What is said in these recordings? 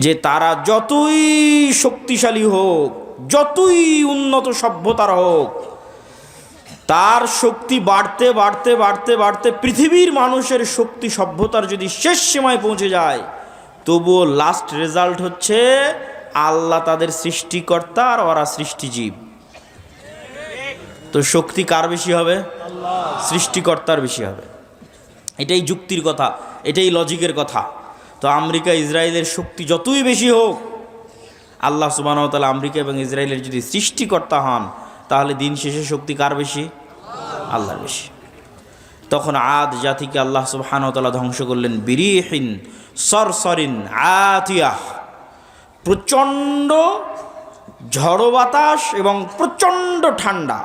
যে তারা যতই শক্তিশালী হোক, যতই উন্নত সভ্যতার হোক, তার শক্তি বাড়তে বাড়তে বাড়তে বাড়তে পৃথিবীর মানুষের শক্তি সভ্যতার যদি শেষ সীমায় পৌঁছে যায়, তবুও লাস্ট রেজাল্ট হচ্ছে আল্লাহ তাদের সৃষ্টিকর্তা আর ওরা সৃষ্টিজীব। তো শক্তি কার বেশি হবে? সৃষ্টিকর্তার বেশি হবে। এটাই যুক্তির কথা, এটাই লজিকের কথা। তো আমেরিকা ইসরায়েলের শক্তি যতই বেশি হোক, আল্লাহ সুবহানাহু ওয়া তাআলা আমেরিকা এবং ইসরায়েলের যদি সৃষ্টিকর্তা হন, তাহলে দিন শেষে শক্তি কার বেশি? আল্লাহর বেশি। তখন আদ জাতিকে আল্লাহ সুবহানাহু ওয়া তাআলা ধ্বংস করলেন বিরিহিন সরসরিন আতিয়াহ, প্রচণ্ড ঝড়ো বাতাস এবং প্রচণ্ড ঠান্ডা,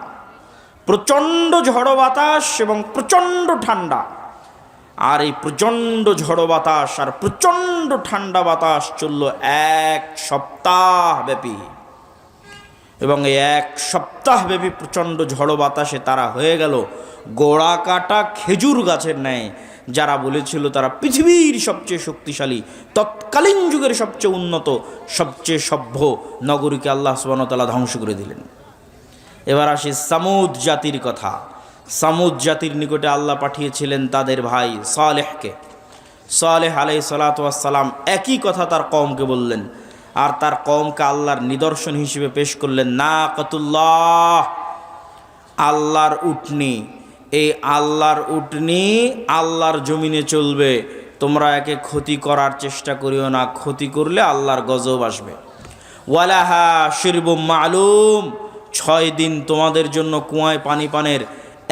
প্রচণ্ড ঝড়ো বাতাস এবং প্রচণ্ড ঠান্ডা। আর এই প্রচণ্ড ঝড়ো বাতাস আর প্রচণ্ড ঠান্ডা বাতাস চলল 1 সপ্তাহ ব্যাপী, এবং এই 1 সপ্তাহ ব্যাপী প্রচণ্ড ঝড়ো বাতাসে তারা হয়ে গেল গোড়া কাটা খেজুর গাছের ন্যায়। যারা বলেছিল তারা পৃথিবীর সবচেয়ে শক্তিশালী, তৎকালীন যুগের সবচেয়ে উন্নত, সবচেয়ে সভ্য নগরীকে আল্লাহ সুবহানাহু ওয়া তাআলা ধ্বংস করে দিলেন। এবার আসি সামুদ জাতির কথা। সামুদ জাতির নিকটে আল্লাহ পাঠিয়েছিলেন তাদের ভাই সালেহকে। সালেহ আলাইহিস সালাতু ওয়াস সালাম একই কথা তার কওমকে বললেন, আর তার কওমকে আল্লাহর নিদর্শন হিসেবে পেশ করলেন নাকাতুল্লাহ, আল্লাহর উটনি। এই আল্লাহর উটনি আল্লাহর জমিনে চলবে, তোমরা একে ক্ষতি করার চেষ্টা করিও না, ক্ষতি করলে আল্লাহর গজব আসবে। ওয়ালাহা শিরবুম মালুম, 6 দিন তোমাদের জন্য কুয়ায় পানি পানের,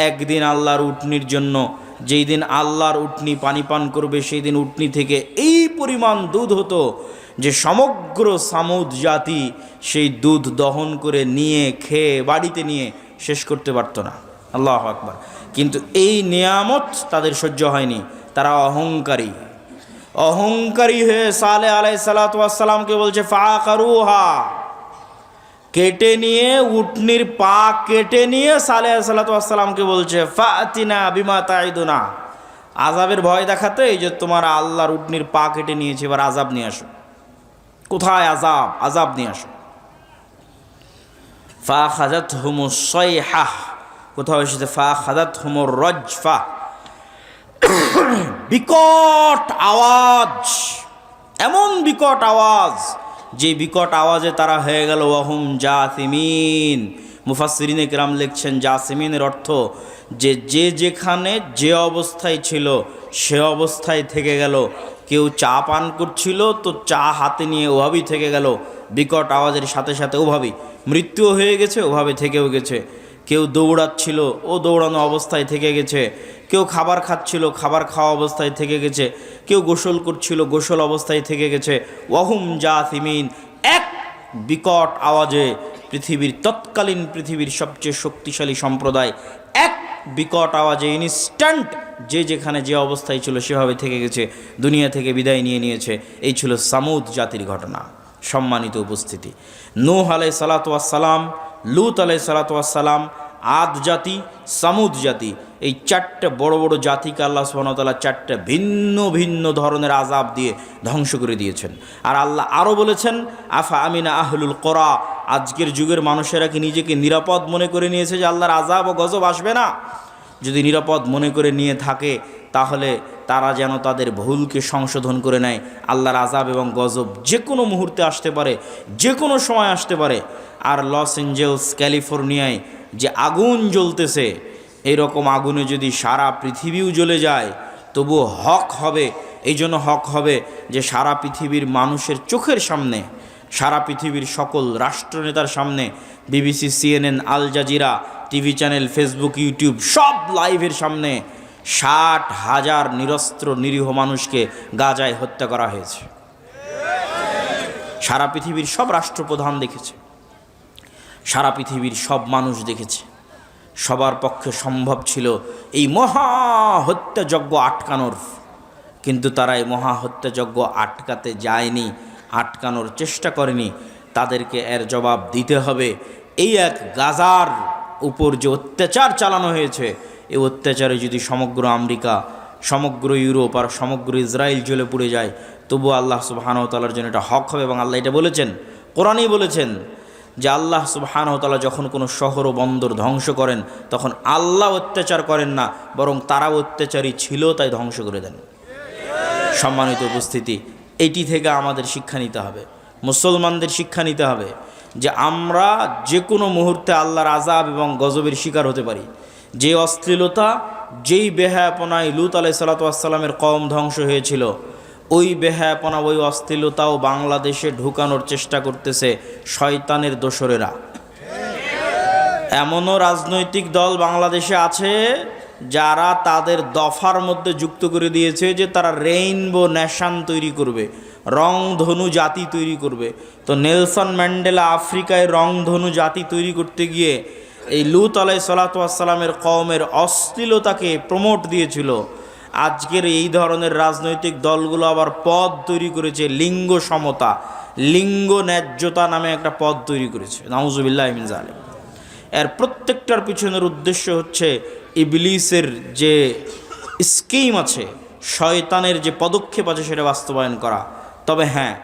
একদিন আল্লাহর উটনির জন্য। যেই দিন আল্লাহর উটনি পানি পান করবে, সেই দিন উটনি থেকে এই পরিমাণ দুধ হতো যে সমগ্র সামুদ জাতি সেই দুধ দহন করে নিয়ে খেয়ে বাড়িতে নিয়ে শেষ করতে পারত না। আল্লাহু আকবার। কিন্তু এই নিয়ামত তাদের সহ্য হয়নি, তারা অহংকারী। অহংকারী হয়ে সালেহ আলাইহিস সালাতু ওয়াস সালামকে বলছে ফাআকারুহা, কেটে নিয়ে, উটনির পা কেটে নিয়ে সালেহ আলাইহিস সালাতু ওয়াস সালামকে বলছে ফাতিনা বিমা তাইদুনা, আযাবের ভয় দেখাতে এই যে তোমার আল্লাহর উটনির পা কেটে নিয়েছে, এবার আযাব নিয়ে আসো। কোথায় আযাব? আযাব নিয়ে আসো। ফাখাযাতহুমুস সাইহাহ, কোথাও এসেছে ফাখাযাতহুমুর রাজফা, বিকট আওয়াজ, এমন বিকট আওয়াজ যে বিকট আওয়াজে তারা হয়ে গেল ওয়াহুম জাসিমিন। মুফাসসিরিনে কেরাম লিখছেন জাসিমিনের অর্থ যে যে যেখানে যে অবস্থায় ছিল সে অবস্থায় থেকে গেল। কেউ চা পান করছিল তো চা হাতে নিয়ে ওভাবেই থেকে গেল, বিকট আওয়াজের সাথে সাথে ওভাবেই মৃত্যুও হয়ে গেছে, ওভাবে থেকেও গেছে। কেউ দৌড়াচ্ছিল, ও দৌড়ানো অবস্থায় থেকে গেছে। কেউ খাবার খাচ্ছিল, খাবার খাওয়া অবস্থায় থেকে গেছে। কেউ গোসল করছিল, গোসল অবস্থায় থেকে গেছে। ওয়াহুম জাসিমিন, এক বিকট আওয়াজে পৃথিবীর তৎকালীন পৃথিবীর সবচেয়ে শক্তিশালী সম্প্রদায় এক বিকট আওয়াজে ইনস্ট্যান্ট যে যেখানে যে অবস্থায় ছিল সেভাবে থেকে গেছে, দুনিয়া থেকে বিদায় নিয়ে নিয়েছে। এই ছিল সামুদ জাতির ঘটনা। সম্মানিত উপস্থিতি, নূহ আলাইহিস সালাতু ওয়াস সালাম, লূত আলাইহিস সালাতু ওয়াস সালাম, আদ জাতি, সামুদ জাতি, এই 4টে বড় বড় জাতিকে আল্লাহ সুবহানাহু ওয়া তাআলা 4টে ভিন্ন ভিন্ন ধরনের আযাব দিয়ে ধ্বংস করে দিয়েছেন। আর আল্লাহ আরও বলেছেন আফা আমিনা আহলুল কোরা, আজকের যুগের মানুষেরা কি নিজেকে নিরাপদ মনে করে নিয়েছে যে আল্লাহর আযাব ও গজব আসবে না? যদি নিরাপদ মনে করে নিয়ে থাকে তাহলে তারা যেন তাদের ভুলকে সংশোধন করে নেয়। আল্লাহর আযাব এবং গজব যে কোনো মুহূর্তে আসতে পারে, যে কোনো সময় আসতে পারে। আর লস অ্যাঞ্জেলস ক্যালিফোর্নিয়ায় যে আগুন জ্বলতেছে, এইরকম আগুনে যদি সারা পৃথিবীও জ্বলে যায় তবুও হক হবে। এই জন্য হক হবে যে সারা পৃথিবীর মানুষের চোখের সামনে, সারা পৃথিবীর সকল রাষ্ট্রনেতার সামনে, BBC, CNN, Al Jazeera, TV channel, Facebook, YouTube সব লাইভের সামনে 60,000 নিরস্ত্র নিরীহ মানুষকে গাজায় হত্যা করা হয়েছে। সারা পৃথিবীর সব রাষ্ট্রপ্রধান দেখেছে, সারা পৃথিবীর সব মানুষ দেখেছে। সবার পক্ষে সম্ভব ছিল এই মহা হত্যাযজ্ঞ আটকানোর, কিন্তু তারা এই মহা হত্যাযজ্ঞ আটকাতে যায়নি, আটকানোর চেষ্টা করেনি। তাদেরকে এর জবাব দিতে হবে। এই এক গাজার উপর যে অত্যাচার চালানো হয়েছে, এই অত্যাচারে যদি সমগ্র আমেরিকা, সমগ্র ইউরোপ আর সমগ্র ইসরায়েল জ্বলে পুড়ে যায়, তবুও আল্লাহ সুবহানাহু ওয়া তাআলার জন্য এটা হক হবে, এবং আল্লাহ এটা বলেছেন, কোরআনেই বলেছেন যে আল্লাহ সুবহানাহু ওয়া তাআলা যখন কোনো শহর ও বন্দর ধ্বংস করেন তখন আল্লাহ অত্যাচার করেন না, বরং তারা অত্যাচারী ছিল তাই ধ্বংস করে দেন। সম্মানিত উপস্থিতি, এইটি থেকে আমাদের শিক্ষা নিতে হবে, মুসলমানদের শিক্ষা নিতে হবে যে আমরা যে কোনো মুহূর্তে আল্লাহর আযাব এবং গজবের শিকার হতে পারি। যে অশ্লীলতা, যেই বেহায়াপনায় লূত আলাইহিস সালাতু ওয়াস সালামের কওম ধ্বংস হয়েছিল, ওই বেহায়াপনা, ওই অশ্লীলতাও বাংলাদেশে ঢুকানোর চেষ্টা করতেছে শয়তানের দোসরেরা। এমনও রাজনৈতিক দল বাংলাদেশে আছে যারা তাদের দফার মধ্যে যুক্ত করে দিয়েছে যে তারা রেইনবো নেশন তৈরি করবে, রংধনু জাতি তৈরি করবে। তো নেলসন ম্যান্ডেলা আফ্রিকায় রংধনু জাতি তৈরি করতে গিয়ে এই লূত আলাইহিস সালাতু ওয়াস সালামের কওমের অশ্লীলতাকে প্রমোট দিয়েছিল। আজকের এই ধরনের রাজনৈতিক দলগুলো আবার পদ তৈরি করেছে লিঙ্গ সমতা, লিঙ্গ ন্যায্যতা নামে একটা পদ তৈরি করেছে। নাউজুবিল্লাহি মিন যালিক। এর প্রত্যেকটার পিছনের উদ্দেশ্য হচ্ছে ইবলিসের যে স্কিম আছে, শয়তানের যে পদক্ষেপ আছে সেটা বাস্তবায়ন করা। তবে হ্যাঁ,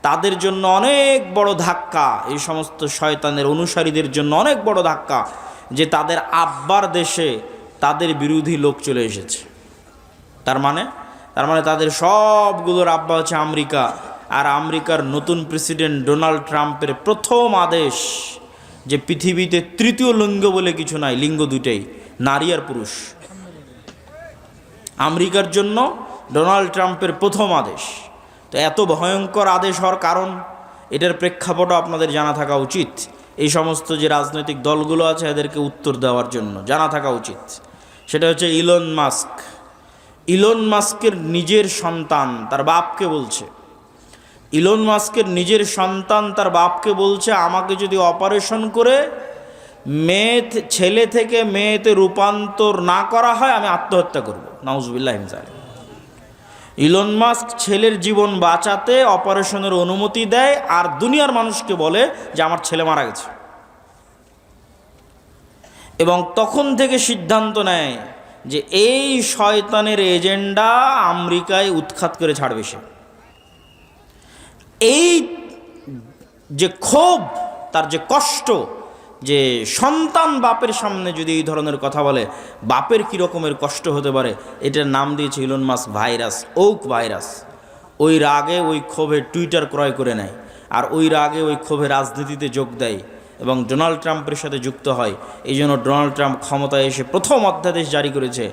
তাদের জন্য অনেক বড় ধাক্কা, এই সমস্ত শয়তানের অনুসারীদের জন্য অনেক বড় ধাক্কা যে তাদের আব্বার দেশে তাদের বিরোধী লোক চলে এসেছে। তার মানে তাদের সবগুলোর আব্বা হচ্ছে আমেরিকা, আর আমেরিকার নতুন প্রেসিডেন্ট ডোনাল্ড ট্রাম্পের প্রথম আদেশ যে পৃথিবীতে তৃতীয় লিঙ্গ বলে কিছু নাই, লিঙ্গ দুইটাই, নারী আর পুরুষ। আমেরিকার জন্য ডোনাল্ড ট্রাম্পের প্রথম আদেশ। তো এত ভয়ঙ্কর আদেশ হওয়ার কারণ, এটার প্রেক্ষাপটও আপনাদের জানা থাকা উচিত। এই সমস্ত যে রাজনৈতিক দলগুলো আছে এদেরকে উত্তর দেওয়ার জন্য জানা থাকা উচিত। সেটা হচ্ছে ইলন মাস্কের নিজের সন্তান তার বাপকে বলছে, ইলন মাস্কের নিজের সন্তান তার বাপকে বলছে, আমাকে যদি অপারেশন করে ছেলে থেকে মেয়েতে রূপান্তর না করা হয় আমি আত্মহত্যা করব। নাউজুবিল্লাহি মিন যালিক। ইলন মাস্ক ছেলের জীবন বাঁচাতে অপারেশনের অনুমতি দেয় আর দুনিয়ার মানুষকে বলে যে আমার ছেলে মারা গেছে, এবং তখন থেকে সিদ্ধান্ত নেয় যে এই শয়তানের এজেন্ডা আমেরিকায় উৎখাত করে ছাড়বে সে। এই যে ক্ষোভ, তার যে কষ্ট, যে সন্তান বাপের সামনে যদি এই ধরনের কথা বলে বাপের কী রকমের কষ্ট হতে পারে, এটার নাম দিয়েছে ইলন মাস্ক ভাইরাস, ওক ভাইরাস। ওই রাগে, ওই ক্ষোভে টুইটার ক্রয় করে নেয়, আর ওই রাগে, ওই ক্ষোভে রাজনীতিতে যোগ দেয় এবং ডোনাল্ড ট্রাম্পের সাথে যুক্ত হয়। এই জন্য ডোনাল্ড ট্রাম্প ক্ষমতায় এসে প্রথম অধ্যাদেশ জারি করেছে,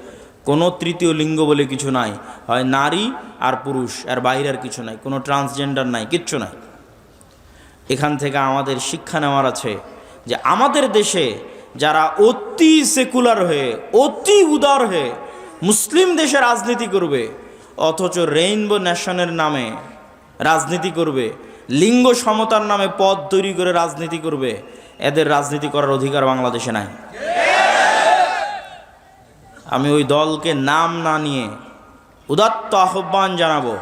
কোনো তৃতীয় লিঙ্গ বলে কিছু নাই, হয় নারী আর পুরুষ, আর বাইরে আর কিছু নাই, কোনো ট্রান্সজেন্ডার নাই, কিচ্ছু নাই। এখান থেকে আমাদের শিক্ষা নেওয়ার আছে যে আমাদের দেশে যারা অতি সেকুলার হয়ে, অতি উদার হয়ে মুসলিম দেশে রাজনীতি করবে, অথচ রেইনবো নেশনের নামে রাজনীতি করবে, লিঙ্গ সমতার নামে পদ তৈরি করে রাজনীতি করবে, এদের রাজনীতি করার অধিকার বাংলাদেশে নাই। আমি ওই দলকে নাম না নিয়ে উদাত্ত আহ্বান জানাবো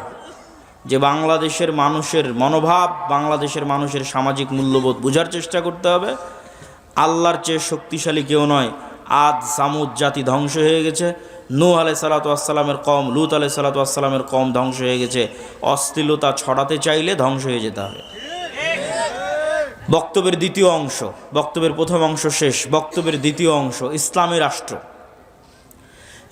যে বাংলাদেশের মানুষের মনোভাব, বাংলাদেশের মানুষের সামাজিক মূল্যবোধ বোঝার চেষ্টা করতে হবে। আল্লাহর চেয়ে শক্তিশালী কেউ নয়। আদ সামুদ জাতি ধ্বংস হয়ে গেছে, নূহ আলাইহিস সালাতু ওয়াস সালামের কওম, লূত আলাইহিস সালাতু ওয়াস সালামের কওম ধ্বংস হয়ে গেছে। অশ্লীলতা ছড়াতে চাইলে ধ্বংস হয়ে যেতে হবে। বক্তব্যের দ্বিতীয় অংশ, বক্তব্যের প্রথম অংশ শেষ, বক্তব্যের দ্বিতীয় অংশ, ইসলামী রাষ্ট্র।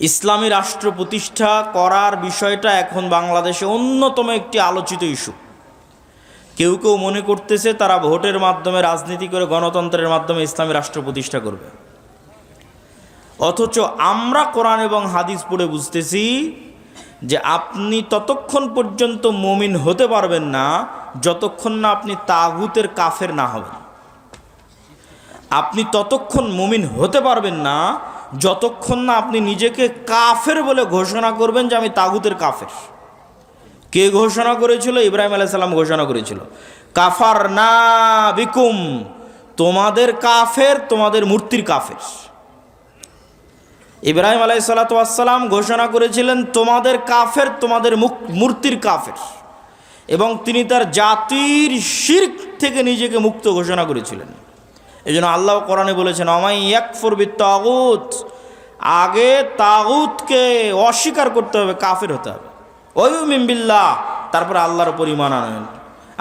ইসলামী রাষ্ট্র প্রতিষ্ঠা করার বিষয়টা এখন বাংলাদেশে অন্যতম একটি আলোচিত ইস্যু। কেউ কেউ মনে করতেছে তারা ভোটের মাধ্যমে, রাজনীতি করে, গণতন্ত্রের মাধ্যমে ইসলামী রাষ্ট্র প্রতিষ্ঠা করবে। অথচ আমরা কোরআন এবং হাদিস পড়ে বুঝতেছি যে আপনি ততক্ষণ পর্যন্ত মুমিন হতে পারবেন না যতক্ষণ না আপনি তাগুতের কাফের না হবেন। আপনি ততক্ষণ মুমিন হতে পারবেন না যতক্ষণ না আপনি নিজেকে কাফের বলে ঘোষণা করবেন যে আমি তাগুতের কাফের। কে ঘোষণা করেছিল? ইব্রাহিম আলাইহিস সালাম ঘোষণা করেছিল, কাফারনা বিকুম, তোমাদের কাফের, তোমাদের মূর্তির কাফের। ইব্রাহিম আলাইহিস সালাম ঘোষণা করেছিলেন তোমাদের কাফের, তোমাদের মূর্তির কাফের, এবং তিনি তার জাতির শিরক থেকে নিজেকে মুক্ত ঘোষণা করেছিলেন। এই জন্য আল্লাহ কোরআনে বলেছেন, আমাই ইয়াকফুর বিত্তাগুত, আগে তাগুতকে অস্বীকার করতে হবে, কাফের হতে হবে। ওয়ুমিন বিল্লাহ, তারপরে আল্লাহর উপর ঈমান আনেন।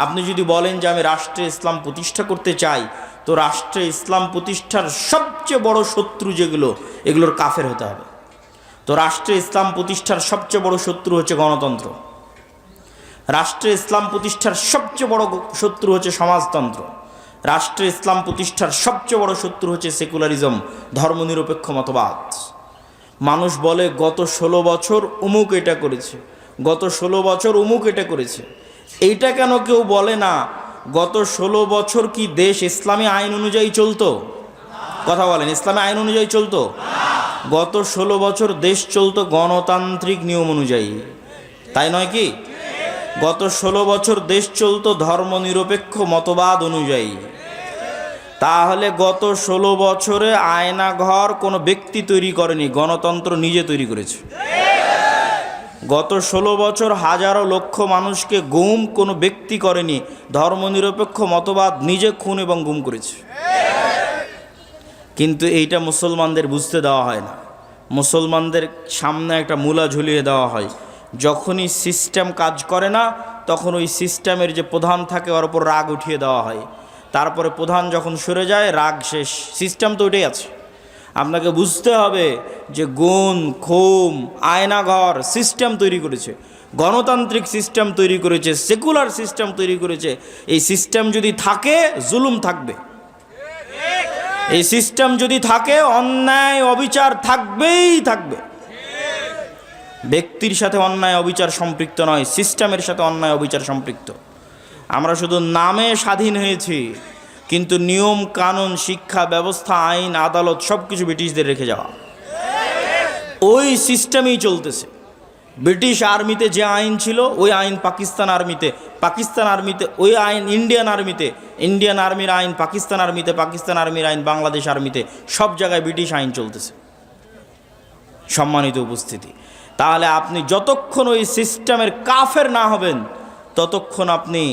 আপনি যদি বলেন যে আমি রাষ্ট্রে ইসলাম প্রতিষ্ঠা করতে চাই, তো রাষ্ট্রে ইসলাম প্রতিষ্ঠার সবচেয়ে বড় শত্রু যেগুলো, এগুলোর কাফের হতে হবে। তো রাষ্ট্রে ইসলাম প্রতিষ্ঠার সবচেয়ে বড় শত্রু হচ্ছে গণতন্ত্র, রাষ্ট্রে ইসলাম প্রতিষ্ঠার সবচেয়ে বড় শত্রু হচ্ছে সমাজতন্ত্র, রাষ্ট্রে ইসলাম প্রতিষ্ঠার সবচেয়ে বড় শত্রু হচ্ছে সেকুলারিজম, ধর্মনিরপেক্ষ মতবাদ। মানুষ বলে গত 16 বছর অমুক এটা করেছে, গত 16 বছর অমুক এটা করেছে। এইটা কেন কেউ বলে না গত 16 বছর কি দেশ ইসলামী আইন অনুযায়ী চলতো? কথা বলেন, ইসলামী আইন অনুযায়ী চলতো? গত 16 বছর দেশ চলতো গণতান্ত্রিক নিয়ম অনুযায়ী, তাই নয় কি? গত 16 বছর দেশ চলতো ধর্মনিরপেক্ষ মতবাদ অনুযায়ী। তাহলে গত 16 বছরে আয়নাঘর কোনো ব্যক্তি তৈরি করেনি, গণতন্ত্র নিজে তৈরি করেছে। গত 16 বছর হাজারো লক্ষ মানুষকে গুম কোনো ব্যক্তি করেনি, ধর্মনিরপেক্ষ মতবাদ নিজে খুন এবং গুম করেছে। কিন্তু এইটা মুসলমানদের বুঝতে দেওয়া হয় না। মুসলমানদের সামনে একটা মূলা ঝুলিয়ে দেওয়া হয়, যখনই সিস্টেম কাজ করে না তখন ওই সিস্টেমের যে প্রধান থাকে ওর উপর রাগ উঠিয়ে দেওয়া হয়। তারপরে প্রধান যখন সরে যায় রাগ শেষ, সিস্টেম তো ওইটাই আছে। আপনাকে বুঝতে হবে যে গুণ খুম আয়নাঘর সিস্টেম তৈরি করেছে, গণতান্ত্রিক সিস্টেম তৈরি করেছে, সেকুলার সিস্টেম তৈরি করেছে। এই সিস্টেম যদি থাকে জুলুম থাকবে, এই সিস্টেম যদি থাকে অন্যায় অবিচার থাকবেই থাকবে। ব্যক্তির সাথে অন্যায় অবিচার সম্পৃক্ত নয়, সিস্টেমের সাথে অন্যায় অবিচার সম্পৃক্ত। আমরা শুধু নামে স্বাধীন হয়েছি, কিন্তু নিয়ম কানুন শিক্ষা ব্যবস্থা আইন আদালত সব কিছু ব্রিটিশদের রেখে যাওয়া, ওই সিস্টেমেই চলতেছে। ব্রিটিশ আর্মিতে যে আইন ছিল ওই আইন পাকিস্তান আর্মিতে, পাকিস্তান আর্মিতে ওই আইন ইন্ডিয়ান আর্মিতে, ইন্ডিয়ান আর্মির আইন পাকিস্তান আর্মিতে, পাকিস্তান আর্মির আইন বাংলাদেশ আর্মিতে, সব জায়গায় ব্রিটিশ আইন চলতেছে। সম্মানিত উপস্থিতি, তাহলে আপনি যতক্ষণ ওই সিস্টেমের কাফের না হবেন ততক্ষণ আপনি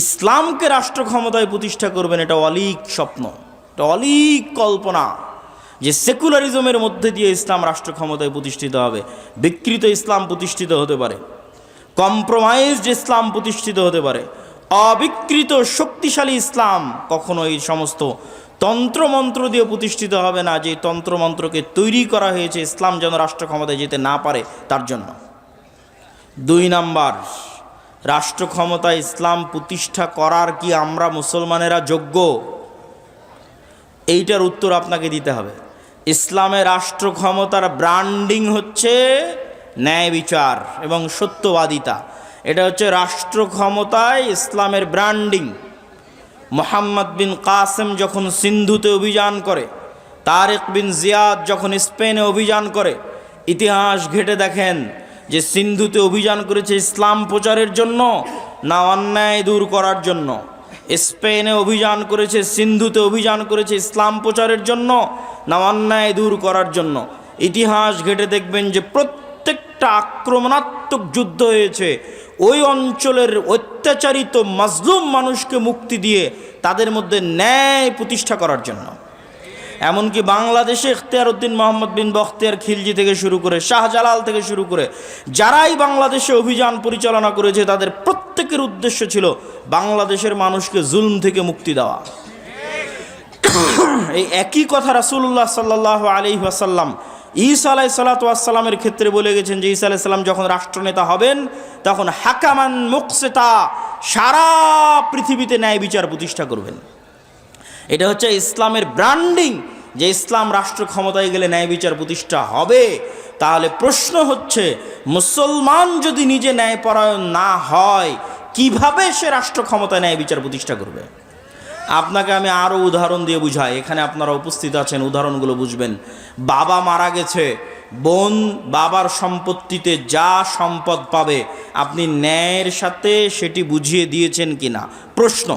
ইসলামকে রাষ্ট্র ক্ষমতায় প্রতিষ্ঠা করবেন, এটা অলীক স্বপ্ন, এটা অলীক কল্পনা যে সেকুলারিজমের মধ্যে দিয়ে ইসলাম রাষ্ট্র ক্ষমতায় প্রতিষ্ঠিত হবে। বিকৃত ইসলাম প্রতিষ্ঠিত হতে পারে, কম্প্রোমাইজড ইসলাম প্রতিষ্ঠিত হতে পারে, অবিকৃত শক্তিশালী ইসলাম কখনো এই সমস্ত তন্ত্রমন্ত্র দিয়ে প্রতিষ্ঠিত হবে না, যে তন্ত্রমন্ত্রকে তৈরি করা হয়েছে ইসলাম যেন রাষ্ট্র ক্ষমতায় যেতে না পারে তার জন্য। 2 নাম্বার, রাষ্ট্র ক্ষমতায় ইসলাম প্রতিষ্ঠা করার কি আমরা মুসলমানেরা যোগ্য? এইটার উত্তর আপনাকে দিতে হবে। ইসলামের রাষ্ট্র ক্ষমতার ব্র্যান্ডিং হচ্ছে ন্যায় বিচার এবং সত্যবাদিতা, এটা হচ্ছে রাষ্ট্র ক্ষমতায় ইসলামের ব্র্যান্ডিং। মোহাম্মদ বিন কাসেম যখন সিন্ধুতে অভিযান করে, তারেক বিন জিয়াদ যখন স্পেনে অভিযান করে, ইতিহাস ঘেটে দেখেন যে সিন্ধুতে অভিযান করেছে ইসলাম প্রচারের জন্য না অন্যায় দূর করার জন্য? স্পেনে অভিযান করেছে, সিন্ধুতে অভিযান করেছে ইসলাম প্রচারের জন্য না অন্যায় দূর করার জন্য? ইতিহাস ঘেটে দেখবেন যে প্রত্যেকটা আক্রমণাত্মক যুদ্ধ হয়েছে ওই অঞ্চলের অত্যাচারিত মাজলুম মানুষকে মুক্তি দিয়ে তাদের মধ্যে ন্যায় প্রতিষ্ঠা করার জন্য। এমনকি বাংলাদেশে ইখতিয়ার উদ্দিন মোহাম্মদ বিন বখতিয়ার খিলজি থেকে শুরু করে শাহজালাল থেকে শুরু করে যারাই বাংলাদেশে অভিযান পরিচালনা করেছে তাদের প্রত্যেকের উদ্দেশ্য ছিল বাংলাদেশের মানুষকে জুলম থেকে মুক্তি দেওয়া। এই একই কথা রাসূলুল্লাহ সাল্লাল্লাহু আলাইহি ওয়াসাল্লাম ঈসা আলাইহিস সালাতু ওয়াস সালামের ক্ষেত্রে বলে গেছেন যে ঈসা আলাইহিস সালাম যখন রাষ্ট্রনেতা হবেন তখন হাকামান মুকসিতা, সারা পৃথিবীতে ন্যায় বিচার প্রতিষ্ঠা করবেন। এটা হচ্ছে ইসলামের ব্র্যান্ডিং, যে ইসলাম রাষ্ট্র ক্ষমতায় গেলে ন্যায় বিচার প্রতিষ্ঠা হবে। তাহলে প্রশ্ন হচ্ছে, মুসলমান যদি নিজে ন্যায়পরায়ণ না হয় কিভাবে সে রাষ্ট্র ক্ষমতায় ন্যায় বিচার প্রতিষ্ঠা করবে? আপনাকে আমি আরও উদাহরণ দিয়ে বুঝাই, এখানে আপনারা উপস্থিত আছেন, উদাহরণগুলো বুঝবেন। বাবা মারা গেছে, বোন বাবার সম্পত্তিতে যা সম্পদ পাবে আপনি ন্যায়ের সাথে সেটি বুঝিয়ে দিয়েছেন কিনা? প্রশ্ন,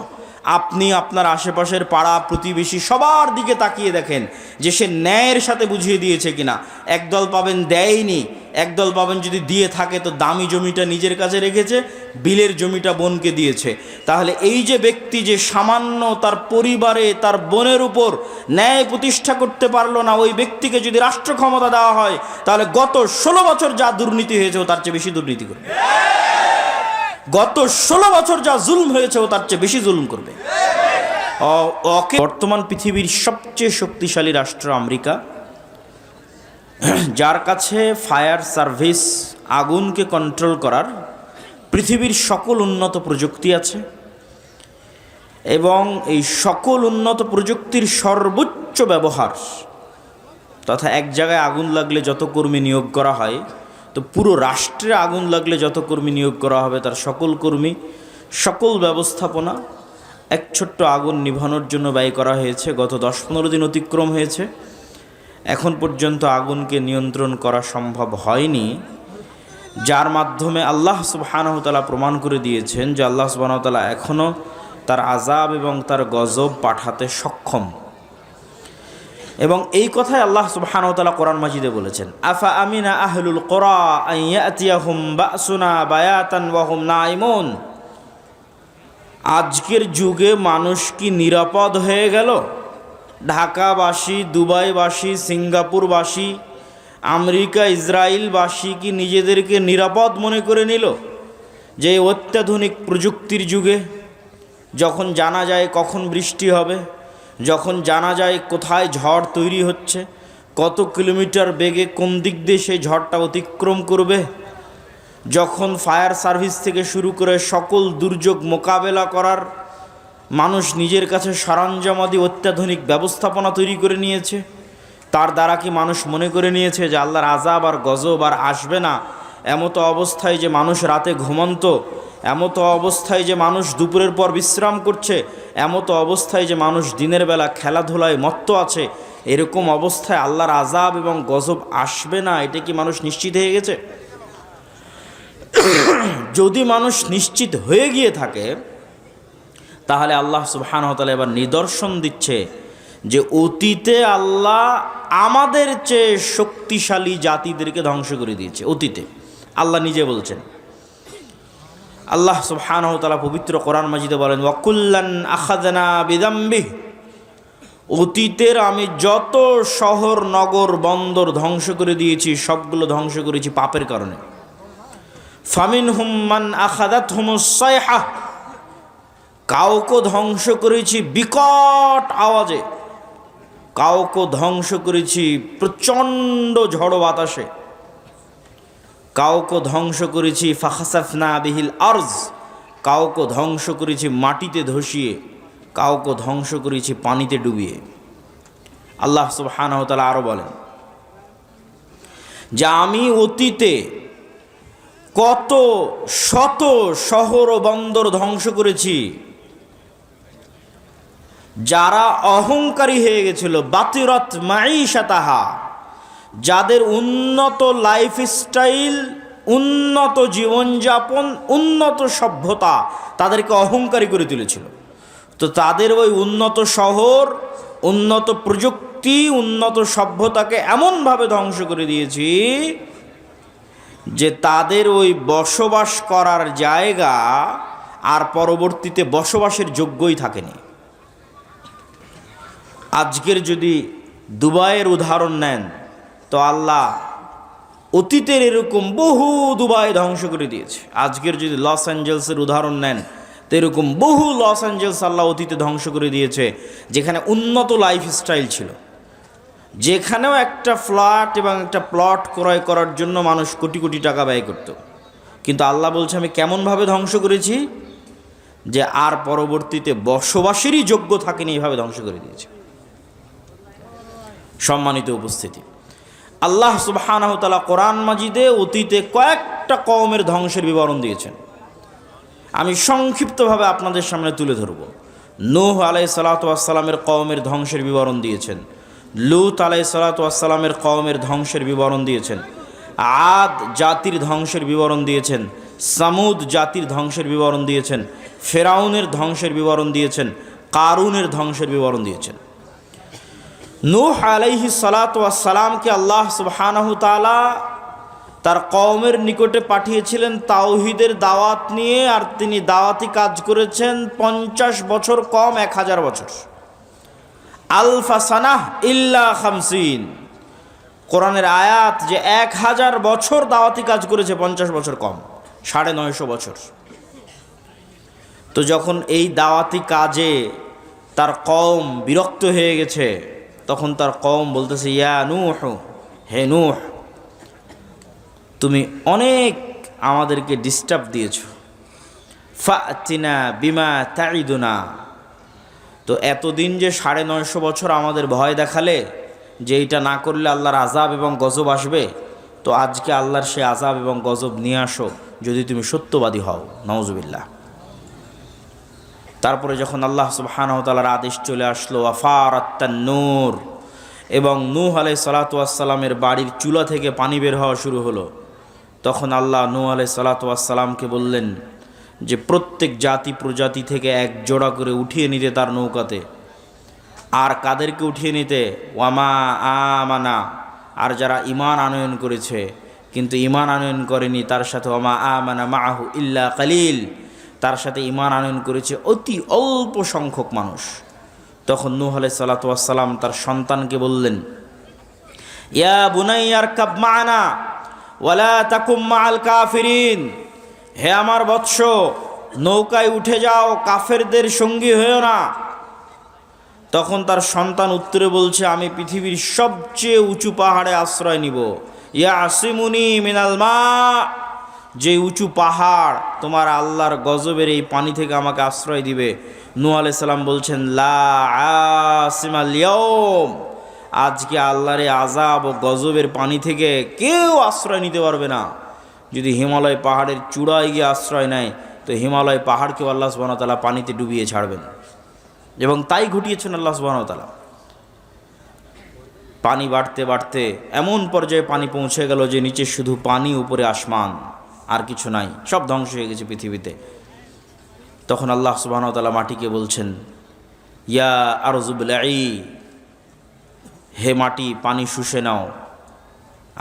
আপনি আপনার আশেপাশের পাড়া প্রতিবেশী সবার দিকে তাকিয়ে দেখেন যে সে ন্যায়ের সাথে বুঝিয়ে দিয়েছে কিনা। একদল পাবেন দেয়নি, একদল পাবেন যদি দিয়ে থাকে তো দামি জমিটা নিজের কাছে রেখেছে, বিলের জমিটা বোনকে দিয়েছে। তাহলে এই যে ব্যক্তি যে সামান্য তার পরিবারে তার বোনের উপর ন্যায় প্রতিষ্ঠা করতে পারলো না, ওই ব্যক্তিকে যদি রাষ্ট্র ক্ষমতা দেওয়া হয় তাহলে গত 16 বছর যা দুর্নীতি হয়েছে তার চেয়ে বেশি দুর্নীতি করবে। গত 16 বছর যা জুলুম হয়েছে ও তার চেয়ে বেশি জুলুম করবে। ওকে বর্তমান পৃথিবীর সবচেয়ে শক্তিশালী রাষ্ট্র আমেরিকা, যার কাছে ফায়ার সার্ভিস আগুনকে কন্ট্রোল করার পৃথিবীর সকল উন্নত প্রযুক্তি আছে, এবং এই সকল উন্নত প্রযুক্তির সর্বোচ্চ ব্যবহার, তথা এক জায়গায় আগুন লাগলে যত কর্মী নিয়োগ করা হয়, তো পুরো রাষ্ট্রে আগুন লাগলে যত কর্মী নিয়োগ করা হবে তার সকল কর্মী, সকল ব্যবস্থাপনা এক ছোট্ট আগুন নিভানোর জন্য ব্যয় করা হয়েছে। গত 10-15 দিন অতিক্রম হয়েছে, এখন পর্যন্ত আগুনকে নিয়ন্ত্রণ করা সম্ভব হয়নি, যার মাধ্যমে আল্লাহ সুবহানাহু ওয়া তাআলা প্রমাণ করে দিয়েছেন যে আল্লাহ সুবহানাহু ওয়া তাআলা এখনও তার আযাব এবং তার গজব পাঠাতে সক্ষম। এবং এই কথাই আল্লাহ সুবহানাহু ওয়া তাআলা কোরআন মাজিদে বলেছেন, আফা আমিনা আহলুল কুরা আন ইয়াতিয়াহুম বাসুনা বায়াতান ওয়া হুম নাইমুন। আজকের যুগে মানুষ কি নিরাপদ হয়ে গেল? ঢাকাবাসী, দুবাইবাসী, সিঙ্গাপুরবাসী, আমেরিকা, ইসরায়েলবাসী কি নিজেদেরকে নিরাপদ মনে করে নিল যে অত্যাধুনিক প্রযুক্তির যুগে, যখন জানা যায় কখন বৃষ্টি হবে, যখন জানা যায় কোথায় ঝড় তৈরি হচ্ছে, কত কিলোমিটার বেগে কোন দিক দিয়ে সেই ঝড়টা অতিক্রম করবে, যখন ফায়ার সার্ভিস থেকে শুরু করে সকল দুর্যোগ মোকাবেলা করার মানুষ নিজের কাছে সরঞ্জামাদি অত্যাধুনিক ব্যবস্থাপনা তৈরি করে নিয়েছে, তার দ্বারা কি মানুষ মনে করে নিয়েছে যে আল্লাহর আযাব আর গজব আর আসবে না? এমতো অবস্থায় যে মানুষ রাতে ঘুমন্ত, এমতো অবস্থায় যে মানুষ দুপুরের পর বিশ্রাম করছে, এমতো অবস্থায় যে মানুষ দিনের বেলা খেলাধুলায় মত্ত আছে, এরকম অবস্থায় আল্লাহর আযাব এবং গজব আসবে না, এটা কি মানুষ নিশ্চিত হয়ে গেছে? যদি মানুষ নিশ্চিত হয়ে গিয়ে থাকে, তাহলে আল্লাহ সুবহানাহু ওয়া তাআলা এবার নিদর্শন দিচ্ছে যে অতীতে আল্লাহ আমাদের চেয়ে শক্তিশালী জাতিদেরকে ধ্বংস করে দিয়েছে। অতীতে আল্লাহ নিজে বলছেন, আল্লাহ সুবহানাহু ওয়া তাআলা পবিত্র কোরআন মাজিদে বলেন, ওয়া কুল্লান আখাযনা বিযামবিহি। অতীতের আমি যত শহর, নগর, বন্দর ধ্বংস করে দিয়েছি, সবগুলো ধ্বংস করেছি পাপের কারণে। ফামিনহুম মান আখাযাতহুমুস সাইহা। কাউকে ধ্বংস করেছি বিকট আওয়াজে, কাউকে ধ্বংস করেছি প্রচণ্ড ঝড় বাতাসে, কাউকে ধ্বংস করেছি ফাখাসাফনা বিহিল আরজ, কাউকে ধ্বংস করেছি মাটিতে ধসিয়ে, কাউকে ধ্বংস করেছি পানিতে ডুবিয়ে। আল্লাহ সুবহানাহু ওয়া তাআলা আরো বলেন যে আমি অতীতে কত শত শহর ও বন্দর ধ্বংস করেছি, যারা অহংকারী হয়ে গেছিল, বাতিরাত মাঈশাতাহা, যাদের উন্নত লাইফস্টাইল, উন্নত জীবনযাপন, উন্নত সভ্যতা তাদেরকে অহংকারী করে তুলেছিল। তো তাদের ওই উন্নত শহর, উন্নত প্রযুক্তি, উন্নত সভ্যতাকে এমনভাবে ধ্বংস করে দিয়েছি যে তাদের ওই বসবাস করার জায়গা আর পরবর্তীতে বসবাসের যোগ্যই থাকেনি। আজকের যদি দুবাইয়ের উদাহরণ নেন, তো আল্লাহ অতীতের এরকম বহু দুবাই ধ্বংস করে দিয়েছে। আজকের যদি লস অ্যাঞ্জেলসের উদাহরণ নেন, তো এরকম বহু লস অ্যাঞ্জেলস আল্লাহ অতীতে ধ্বংস করে দিয়েছে, যেখানে উন্নত লাইফস্টাইল ছিল, যেখানেও একটা ফ্ল্যাট এবং একটা প্লট ক্রয় করার জন্য মানুষ কোটি কোটি টাকা ব্যয় করত। কিন্তু আল্লাহ বলছে আমি কেমনভাবে ধ্বংস করেছি যে আর পরবর্তীতে বসবাসেরই যোগ্য থাকেনি, এইভাবে ধ্বংস করে দিয়েছে। সম্মানিত উপস্থিতি, আল্লাহ সুবহানাহু ওয়া তাআলা কোরআন মাজিদে অতীতে কয়েকটা কওমের ধ্বংসের বিবরণ দিয়েছেন। আমি সংক্ষিপ্তভাবে আপনাদের সামনে তুলে ধরব। নূহ আলাইহিস সালাতু ওয়াস সালামের কওমের ধ্বংসের বিবরণ দিয়েছেন, লূত আলাইহিস সালাতু ওয়াস সালামের কওমের ধ্বংসের বিবরণ দিয়েছেন, আদ জাতির ধ্বংসের বিবরণ দিয়েছেন, সামুদ জাতির ধ্বংসের বিবরণ দিয়েছেন, ফেরাউনের ধ্বংসের বিবরণ দিয়েছেন, কারুনের ধ্বংসের বিবরণ দিয়েছেন। নূহ আলাইহিস সালাতু ওয়াস সালামকে আল্লাহ সুবহানাহু ওয়া তাআলা তার কওমের নিকটে পাঠিয়েছিলেন তাওহীদের দাওয়াত নিয়ে, আর তিনি দাওয়াতি কাজ করেছেন 50 বছর কম 1000 বছর। আলফা সানাহ ইল্লা 50, কোরআনের আয়াত যে 1000 বছর দাওয়াতি কাজ করেছে, 50 বছর কম, 950 বছর। তো যখন এই দাওয়াতি কাজে তার কওম বিরক্ত হয়ে গেছে, তখন তার কওম বলতেছে, ইয়া নূহ, হে নূহ, তুমি অনেক আমাদেরকে ডিস্টার্ব দিয়েছ, ফাতিনা বিমা তাইদুনা, তো এতদিন যে 950 বছর আমাদের ভয় দেখালে যে এইটা না করলে আল্লাহর আযাব এবং গজব আসবে, তো আজকে আল্লাহর সে আযাব এবং গজব নিয়ে আসো যদি তুমি সত্যবাদী হও। নাউজুবিল্লাহ। তারপরে যখন আল্লাহ সুবহানাহু ওয়া তাআলার আদেশ চলে আসলো, ওয়াফারাত তান্নূর, এবং নূহ আলাইহিস সালাতু ওয়াস সালামের বাড়ির চুলা থেকে পানি বের হওয়া শুরু হলো, তখন আল্লাহ নূহ আলাইহিস সালাতু ওয়াস সালামকে বললেন যে প্রত্যেক জাতি প্রজাতি থেকে এক জোড়া করে উঠিয়ে নিতে তার নৌকাতে। আর কাদেরকে উঠিয়ে নিতে? ওয়ামা আমানা, আর যারা ঈমান আনয়ন করেছে কিন্তু ঈমান আনয়ন করেনি তার সাথে, ওয়ামা আমানা মাআহু ইল্লা কালিল, তার সাথে ঈমান আনয়ন করেছে অতি অল্প সংখ্যক মানুষ। তখন নূহ আলাইহিস সালাতু ওয়াস সালাম তার সন্তানকে বললেন, ইয়া বুনাইয়া আরকাব মা'না ওয়ালা তাকুম মা'আল কাফিরিন, হে আমার বৎস, নৌকায় উঠে যাও, কাফেরদের সঙ্গী হয়েও না। তখন তার সন্তান উত্তরে বলছে, আমি পৃথিবীর সবচেয়ে উঁচু পাহাড়ে আশ্রয় নিব। ইয়া আসিমুনি মিনাল মা, যে উঁচু পাহাড় তোমার আল্লাহর গজবের এই পানি থেকে আমাকে আশ্রয় দিবে। নূহ আলাইহিস সালাম বলছেন, লা আসিমাল ইয়াউম, আজকে আল্লাহর এই আযাব ও গজবের পানি থেকে কেউ আশ্রয় নিতে পারবে না। যদি হিমালয় পাহাড়ের চূড়ায় গিয়ে আশ্রয় নেয়, তো হিমালয় পাহাড়কেও আল্লাহ সুবহানাহু ওয়া তাআলা পানিতে ডুবিয়ে ছাড়বেন, এবং তাই ঘটিয়েছেন আল্লাহ সুবহানাহু ওয়া তাআলা। পানি বাড়তে বাড়তে এমন পর্যায়ে পানি পৌঁছে গেল যে নিচে শুধু পানি, উপরে আসমান, আর কিছু নাই, সব ধ্বংস হয়ে গেছে পৃথিবীতে। তখন আল্লাহ সুবহানাহু ওয়া তাআলা মাটিকে বলছেন, ইয়া আরযু বলঈ, হে মাটি পানি শুষে নাও,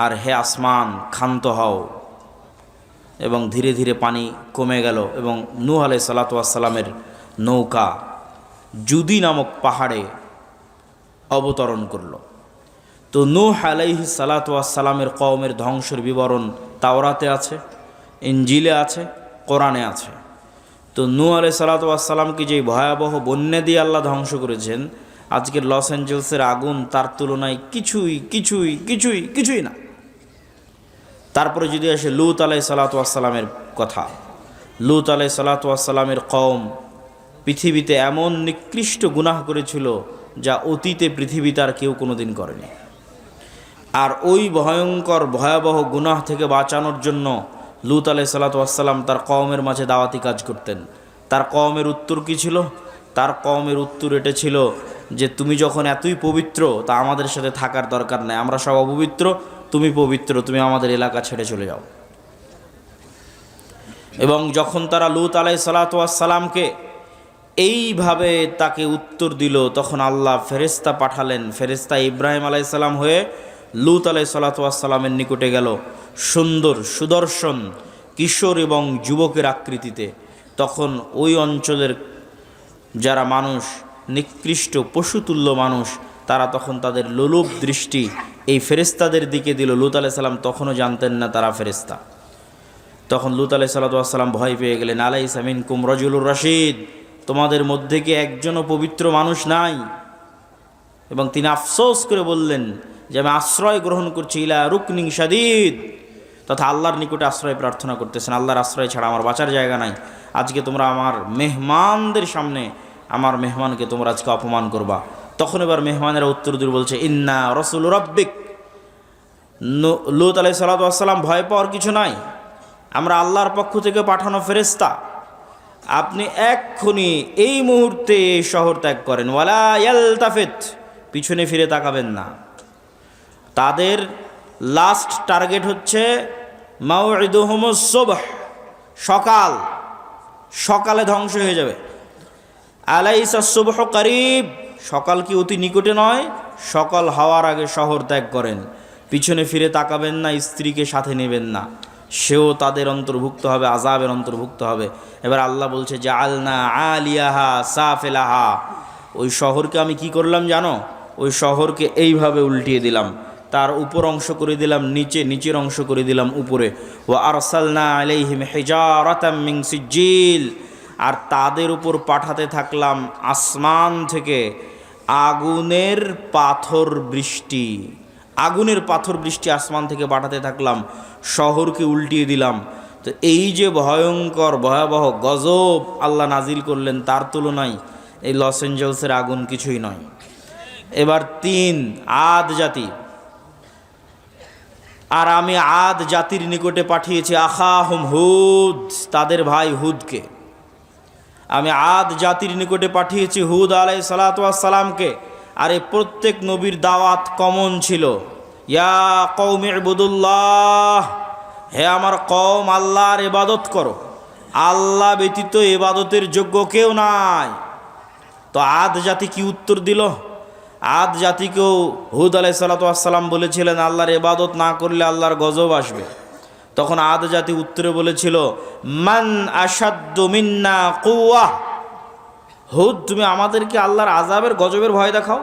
আর হে আসমান ক্ষান্ত হও। এবং ধীরে ধীরে পানি কমে গেল, এবং নূহ আলাইহিস সালাতু ওয়াস সালামের নৌকা জুদি নামক পাহাড়ে অবতরণ করল। তো নূহ আলাইহিস সালাতু ওয়াস সালামের কওমের ধ্বংসের বিবরণ তাওরাতে আছে, ইনজিলে আছে, কোরআনে আছে। তো নূহ আলাইহিস সালাতু ওয়াস সালামকে যে ভয়াবহ বন্যা দিয়ে আল্লাহ ধ্বংস করেছেন, আজকের লস অ্যাঞ্জেলসের আগুন তার তুলনায় কিছুই কিছুই কিছুই কিছুই না। তারপরে যদি আসে লূত আলাইহিস সালাতু ওয়াস সালামের কথা, লূত আলাইহিস সালাতু ওয়াস সালামের কওম পৃথিবীতে এমন নিকৃষ্ট গুনাহ করেছিল যা অতীতে পৃথিবীতে আর কেউ কোনোদিন করেনি। আর ওই ভয়ঙ্কর ভয়াবহ গুনাহ থেকে বাঁচানোর জন্য লূত আলাইহিস সালাতু ওয়াস সালাম তার কওমের মাঝে দাওয়াতি কাজ করতেন। তার কওমের উত্তর কী ছিল? তার কওমের উত্তর এটা ছিল যে, তুমি যখন এতই পবিত্র, তা আমাদের সাথে থাকার দরকার নেই, আমরা সব অপবিত্র, তুমি পবিত্র, তুমি আমাদের এলাকা ছেড়ে চলে যাও। এবং যখন তারা লূত আলাইহিস সালাতু ওয়াস সালামকে এইভাবে তাকে উত্তর দিল, তখন আল্লাহ ফেরেশতা পাঠালেন। ফেরেশতা ইব্রাহিম আলাইহিস সালাম হয়ে লূত আলাইহিস সালাতু ওয়াস সালামের নিকটে গেল, সুন্দর সুদর্শন কিশোর এবং যুবকের আকৃতিতে। তখন ওই অঞ্চলের যারা মানুষ, নিকৃষ্ট পশুতুল্য মানুষ, তারা তখন তাদের লোলুপ দৃষ্টি এই ফেরেশতাদের দিকে দিল। লূত আলাইহিস সালাম তখনও জানতেন না তারা ফেরেশতা। তখন লূত আলাইহিস সালাতু ওয়াস সালাম ভয় পেয়ে গেলেন, আলাইসা মিনকুম রাজুলুর রাশিদ, তোমাদের মধ্যে কি একজনও পবিত্র মানুষ নাই? এবং তিনি আফসোস করে বললেন যে, আমি আশ্রয় গ্রহণ করছি ইলা রুকনিন শাদীদ, তথা আল্লাহর নিকটে আশ্রয় প্রার্থনা করতেছেন, আল্লাহর আশ্রয় ছাড়া আমার বাঁচার জায়গা নাই। আজকে তোমরা আমার মেহমানদের সামনে আমার মেহমানকে তোমরা আজকে অপমান করবা। তখন এবার মেহমানেরা উত্তর দিয়ে বলছে, ইন্না রাসূল রাব্বিক, লূত আলাইহিস সালাতু ওয়াস সালাম ভয় পাওয়ার কিছু নাই, আমরা আল্লাহর পক্ষ থেকে পাঠানো ফেরেশতা, আপনি এক্ষুনি এই মুহূর্তে এই শহর ত্যাগ করেন। ওয়ালা ইয়ালতাফিত, পিছনে ফিরে তাকাবেন না। তাদের লাস্ট টার্গেট হচ্ছে মাউইদুহুমুস সুবহ, সকাল, সকালে ধ্বংস হয়ে যাবে। আলাইসা সুবহু করিব, সকাল কি অতি নিকটে নয়? সকাল হওয়ার আগে শহর ত্যাগ করেন, পিছনে ফিরে তাকাবেন না, স্ত্রীকে সাথে নেবেন না, সেও তাদের অন্তর্ভুক্ত হবে, আযাবের অন্তর্ভুক্ত হবে। এবার আল্লাহ বলছে, জাআলনা আলিয়াহা সাফিলাহা, ওই শহরকে আমি কি করলাম জানো? ওই শহরকে এইভাবে উল্টিয়ে দিলাম, তার উপর অংশ করে দিলাম নিচে, নিচের অংশ করে দিলাম উপরে। ওয়া আরসালনা আলাইহিম হিজারাতাম মিন সিজ্জিল, আর তাদের উপর পাঠাতে থাকলাম আসমান থেকে আগুনের পাথর বৃষ্টি। আগুনের পাথর বৃষ্টি আসমান থেকে পাঠাতে থাকলাম, শহরকে উল্টিয়ে দিলাম। তো এই যে ভয়ঙ্কর ভয়াবহ গজব আল্লাহ নাজিল করলেন, তার তুলনায় এই লস এঞ্জেলসের আগুন কিছুই নয়। এবার 3, আদ জাতি। আর আমি আদ জাতির নিকটে পাঠিয়েছি আখাহুম হুদ, তাদের ভাই হুদকে। আমি আদ জাতির নিকটে পাঠিয়েছি হুদ আলাইহিস সালাতু ওয়াস সালামকে। আর এই প্রত্যেক নবীর দাওয়াত কমন ছিল, ইয়া কওমি ইবুদুল্লাহ, হে আমার কওম, আল্লাহর ইবাদত করো, আল্লাহ ব্যতীত ইবাদতের যোগ্য কেউ নাই। তো আদ জাতি কি উত্তর দিল? আদ জাতিকেও হুদ আলাইহিস সালাতু ওয়াস সালাম বলেছিলেন আল্লাহর ইবাদত না করলে আল্লাহর গজব আসবে। তখন আদ জাতি উত্তরে বলেছিল, মান আশাদ্দু মিন্না কুওয়া। হুদ, তুমি আমাদেরকে আল্লাহর আযাবের গজবের ভয় দেখাও।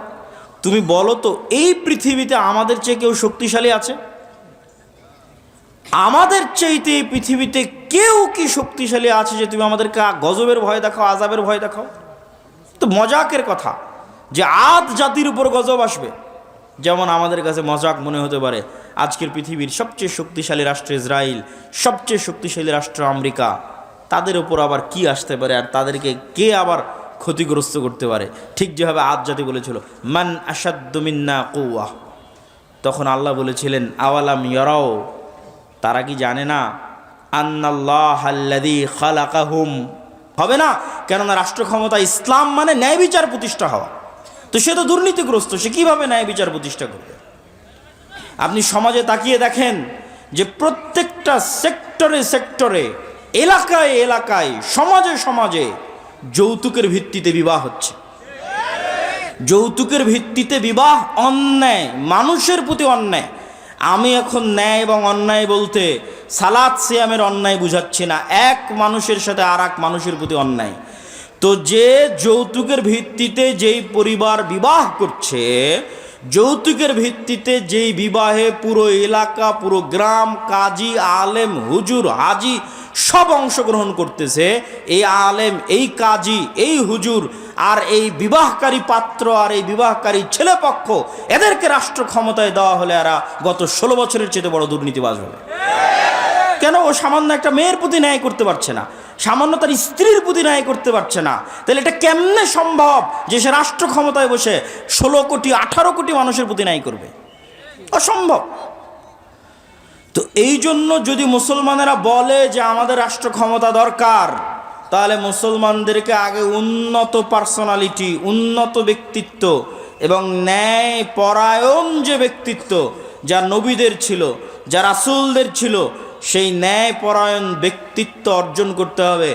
তুমি বলো তো, এই পৃথিবীতে আমাদের চেয়ে কেউ শক্তিশালী আছে? আমাদের চাইতে এই পৃথিবীতে কেউ কি শক্তিশালী আছে যে তুমি আমাদেরকে গজবের ভয় দেখাও, আযাবের ভয় দেখাও? তো মজাকের কথা যে আদ জাতির উপর গজব আসবে। যেমন আমাদের কাছে মজাক মনে হতে পারে, আজকের পৃথিবীর সবচেয়ে শক্তিশালী রাষ্ট্র ইসরায়েল, সবচেয়ে শক্তিশালী রাষ্ট্র আমেরিকা, তাদের উপর আবার কি আসতে পারে, আর তাদেরকে কে আবার ক্ষতিগ্রস্ত করতে পারে? ঠিক যেভাবে আদ জাতি বলেছিল মান আশাদ্দু মিন্না কুওয়া। তখন আল্লাহ বলেছিলেন আওয়ালাম ইয়ারাও, তারা কি জানে না আন্নাল্লাহাল্লাযী খালাকাহুম, হবে না? কেননা রাষ্ট্র ক্ষমতা ইসলাম মানে ন্যায় বিচার প্রতিষ্ঠা হওয়া। তো সে তো দুর্নীতিগ্রস্ত, সে কিভাবে ন্যায় বিচার প্রতিষ্ঠা করবে? আপনি সমাজে তাকিয়ে দেখেন যে প্রত্যেকটা সেক্টরে সেক্টরে, এলাকায় এলাকায়, সমাজে সমাজে যৌতুকের ভিত্তিতে বিবাহ হচ্ছে। যৌতুকের ভিত্তিতে বিবাহ অন্যায়, মানুষের প্রতি অন্যায়। আমি এখন ন্যায় এবং অন্যায় বলতে সালাত সিয়ামের অন্যায় বুঝাচ্ছি না, এক মানুষের সাথে আর এক মানুষের প্রতি অন্যায়। তো যে যৌতুকের ভিত্তিতে যেই পরিবার বিবাহ করছে, যৌতুকের ভিত্তিতে যেই বিবাহে পুরো এলাকা, পুরো গ্রাম, কাজী, আলেম, হুজুর, হাজি সব অংশগ্রহণ করতেছে, এই আলেম, এই কাজী, এই হুজুর আর এই বিবাহকারী পাত্র আর এই বিবাহকারী ছেলেপক্ষ, এদেরকে রাষ্ট্র ক্ষমতায় দেওয়া হলে এরা গত 16 বছরের চেয়ে বড় দুর্নীতিবাজ হবে। কেন? ও সামান্য একটা মেয়ের প্রতি ন্যায় করতে পারছে না, সামান্য তার স্ত্রীর প্রতি ন্যায় করতে পারছে না। তাহলে এটা কেমনে সম্ভব যে সে রাষ্ট্র ক্ষমতায় বসে 16 কোটি 18 কোটি মানুষের প্রতি ন্যায় করবে? অসম্ভব। তো এই জন্য যদি মুসলমানেরা বলে যে আমাদের রাষ্ট্র ক্ষমতা দরকার, তাহলে মুসলমানদেরকে আগে উন্নত পার্সোনালিটি, উন্নত ব্যক্তিত্ব এবং ন্যায় পরায়ণ যে ব্যক্তিত্ব যা নবীদের ছিল, যা রাসূলদের ছিল, সেই ন্যায় পরায়ণ ব্যক্তিত্ব অর্জন করতে হবে,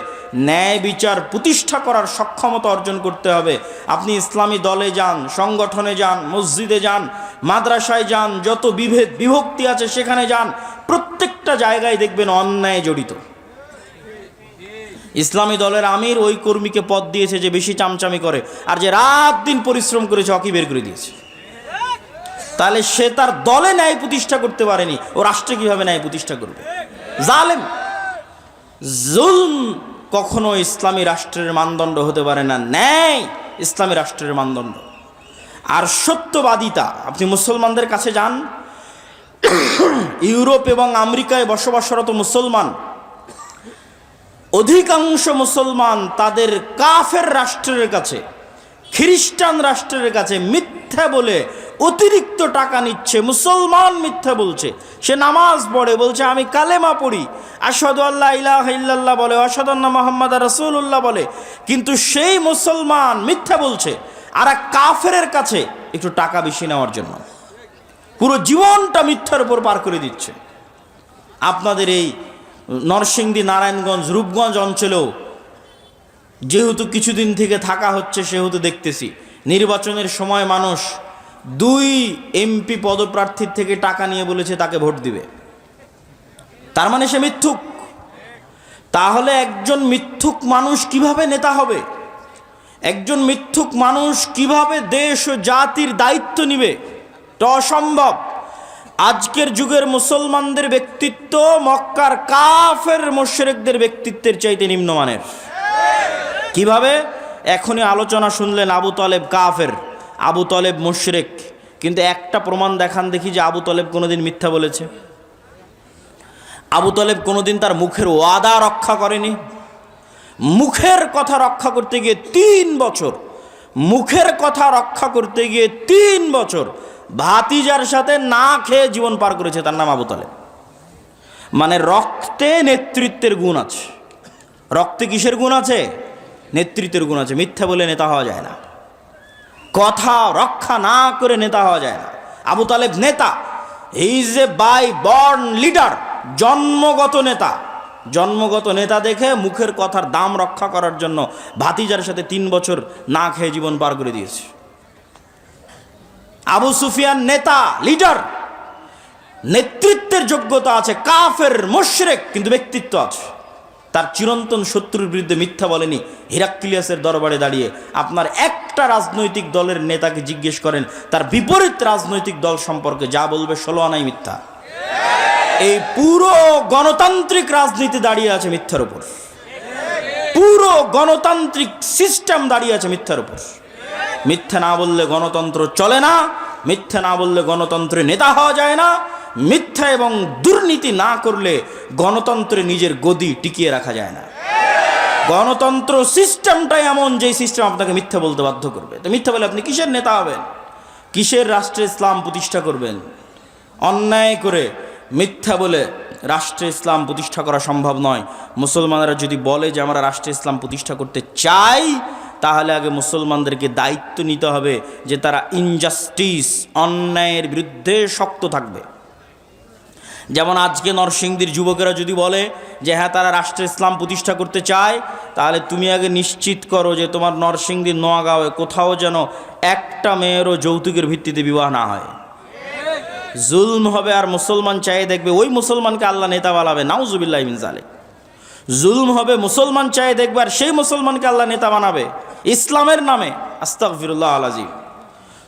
ন্যায় বিচার প্রতিষ্ঠা করার সক্ষমতা অর্জন করতে হবে। আপনি ইসলামী দলে যান, সংগঠনে যান, মসজিদে যান, মাদ্রাসায় যান, যত বিভেদ বিভক্তি আছে সেখানে যান, প্রত্যেকটা জায়গায় দেখবেন অন্যায় জড়িত। ইসলামী দলের আমির ওই কর্মীকে পদ দিয়েছে যে বেশি চামচামি করে, আর যে রাত দিন পরিশ্রম করেছে ওকে বের করে দিয়েছে। তাহলে সে তার দলে ন্যায় প্রতিষ্ঠা করতে পারেনি, ও রাষ্ট্রে কিভাবে ন্যায় প্রতিষ্ঠা করবে? জালেম। জুলম কখনো ইসলামী রাষ্ট্রের মানদণ্ড হতে পারে না, ন্যায় ইসলামী রাষ্ট্রের মানদণ্ড। আর সত্যবাদিতা, আপনি মুসলমানদের কাছে যান, ইউরোপ এবং আমেরিকায় বসবাসরত মুসলমান, অধিকাংশ মুসলমান তাদের কাফের রাষ্ট্রের কাছে, খ্রিস্টান রাষ্ট্রের কাছে মিথ্যা বলে অতিরিক্ত টাকা নিচ্ছে। মুসলমান মিথ্যা বলছে, সে নামাজ পড়ে, বলছে আমি কালেমা পড়ি, আশহাদু আল্লা ইলাহা ইল্লাল্লাহ বলে, আশহাদু আন্না মুহাম্মাদার রাসূলুল্লাহ বলে, কিন্তু সেই মুসলমান মিথ্যা বলছে আর এক কাফেরের কাছে একটু টাকা বেশি নেওয়ার জন্য পুরো জীবনটা মিথ্যার উপর পার করে দিচ্ছে। আপনাদের এই নরসিংদী, নারায়ণগঞ্জ, রূপগঞ্জ অঞ্চলেও যেহেতু কিছুদিন থেকে থাকা হচ্ছে, সেহেতু দেখতেছি নির্বাচনের সময় মানুষ 2 এমপি পদপ্রার্থীর থেকে টাকা নিয়ে বলেছে তাকে ভোট দিবে। তার মানে সে মিথ্যুক। তাহলে একজন মিথ্যুক মানুষ কিভাবে নেতা হবে? একজন মিথ্যুক মানুষ কিভাবে দেশ ও জাতির দায়িত্ব নিবে? এটা অসম্ভব। আজকের যুগের মুসলমানদের ব্যক্তিত্ব মক্কার কাফের মুশরিকদের ব্যক্তিত্বের চাইতে নিম্নমানের। কিভাবে? এখনই আলোচনা শুনলেন আবু তলেব কাফের, আবু তলেব মুশরিক, কিন্তু একটা প্রমাণ দেখান দেখি যে আবু তলেব কোনোদিন মিথ্যা বলেছে। আবু তলেব কোনোদিন তার মুখের ওয়াদা রক্ষা করেনি। মুখের কথা রক্ষা করতে গিয়ে 3 বছর, মুখের কথা রক্ষা করতে গিয়ে 3 বছর ভাতিজার সাথে না খেয়ে জীবন পার করেছে। তার নাম আবু তলেব। মানে রক্তে নেতৃত্বের গুণ আছে। রক্তে কিসের গুণ আছে? নেতৃত্বের গুণ আছে। মিথ্যা বলে নেতা হওয়া যায় না, কথা রক্ষা না করে নেতা হওয়া যায় না। আবু তালেব নেতা, he is a by born leader, জন্মগত নেতা। জন্মগত নেতা দেখে মুখের কথার দাম রক্ষা করার জন্য ভাতিজার সাথে 3 বছর না খেয়ে জীবন পার করে দিয়েছে। আবু সুফিয়ান নেতা, লিডার, নেতৃত্বের যোগ্যতা আছে, কাফের মুশরিক, কিন্তু ব্যক্তিত্ব আছে। তার চিরন্তন শত্রুর বিরুদ্ধে মিথ্যা বলেনি। হিরাক্লিয়াসের দরবারে দাঁড়িয়ে আপনার একটা রাজনৈতিক দলের নেতাকে জিজ্ঞেস করেন, তার বিপরীত রাজনৈতিক দল সম্পর্কে যা বলবে 16 আনাই মিথ্যা। এই পুরো গণতান্ত্রিক রাজনীতি দাঁড়িয়ে আছে মিথ্যার উপর। পুরো গণতান্ত্রিক সিস্টেম দাঁড়িয়ে আছে মিথ্যার উপর। মিথ্যা না বললে গণতন্ত্র চলে না, মিথ্যা না বললে গণতন্ত্রে নেতা হওয়া যায় না, মিথ্যা এবং দুর্নীতি না করলে গণতন্ত্রে নিজের গদি টিকিয়ে রাখা যায় না। গণতন্ত্র সিস্টেমটাই এমন যে সিস্টেম আপনাকে মিথ্যা বলতে বাধ্য করবে। তো মিথ্যা বলে আপনি কিসের নেতা হবেন? কিসের রাষ্ট্রে ইসলাম প্রতিষ্ঠা করবেন? অন্যায় করে মিথ্যা বলে রাষ্ট্রে ইসলাম প্রতিষ্ঠা করা সম্ভব নয়। মুসলমানরা যদি বলে যে আমরা রাষ্ট্রে ইসলাম প্রতিষ্ঠা করতে চাই, তাহলে আগে মুসলমানদেরকে দায়িত্ব নিতে হবে যে তারা ইনজাস্টিস, অন্যায়ের বিরুদ্ধে শক্ত থাকবে। যেমন আজকে নরসিংদীর যুবকেরা যদি বলে যে হ্যাঁ তারা রাষ্ট্রে ইসলাম প্রতিষ্ঠা করতে চায়, তাহলে তুমি আগে নিশ্চিত করো যে তোমার নরসিংদীর নোয়াগাঁওয়ে কোথাও যেন একটা মেয়েরও যৌতুকের ভিত্তিতে বিবাহ না হয়। জুলম হবে আর মুসলমান চাই দেখবে ওই মুসলমানকে আল্লাহ নেতা বানাবে, নাউজুবিল্লাহি মিন যালিক। জুলম হবে, মুসলমান চাই দেখবে আর সেই মুসলমানকে আল্লাহ নেতা বানাবে ইসলামের নামে। আস্তাগফিরুল্লাহ আল আযীম।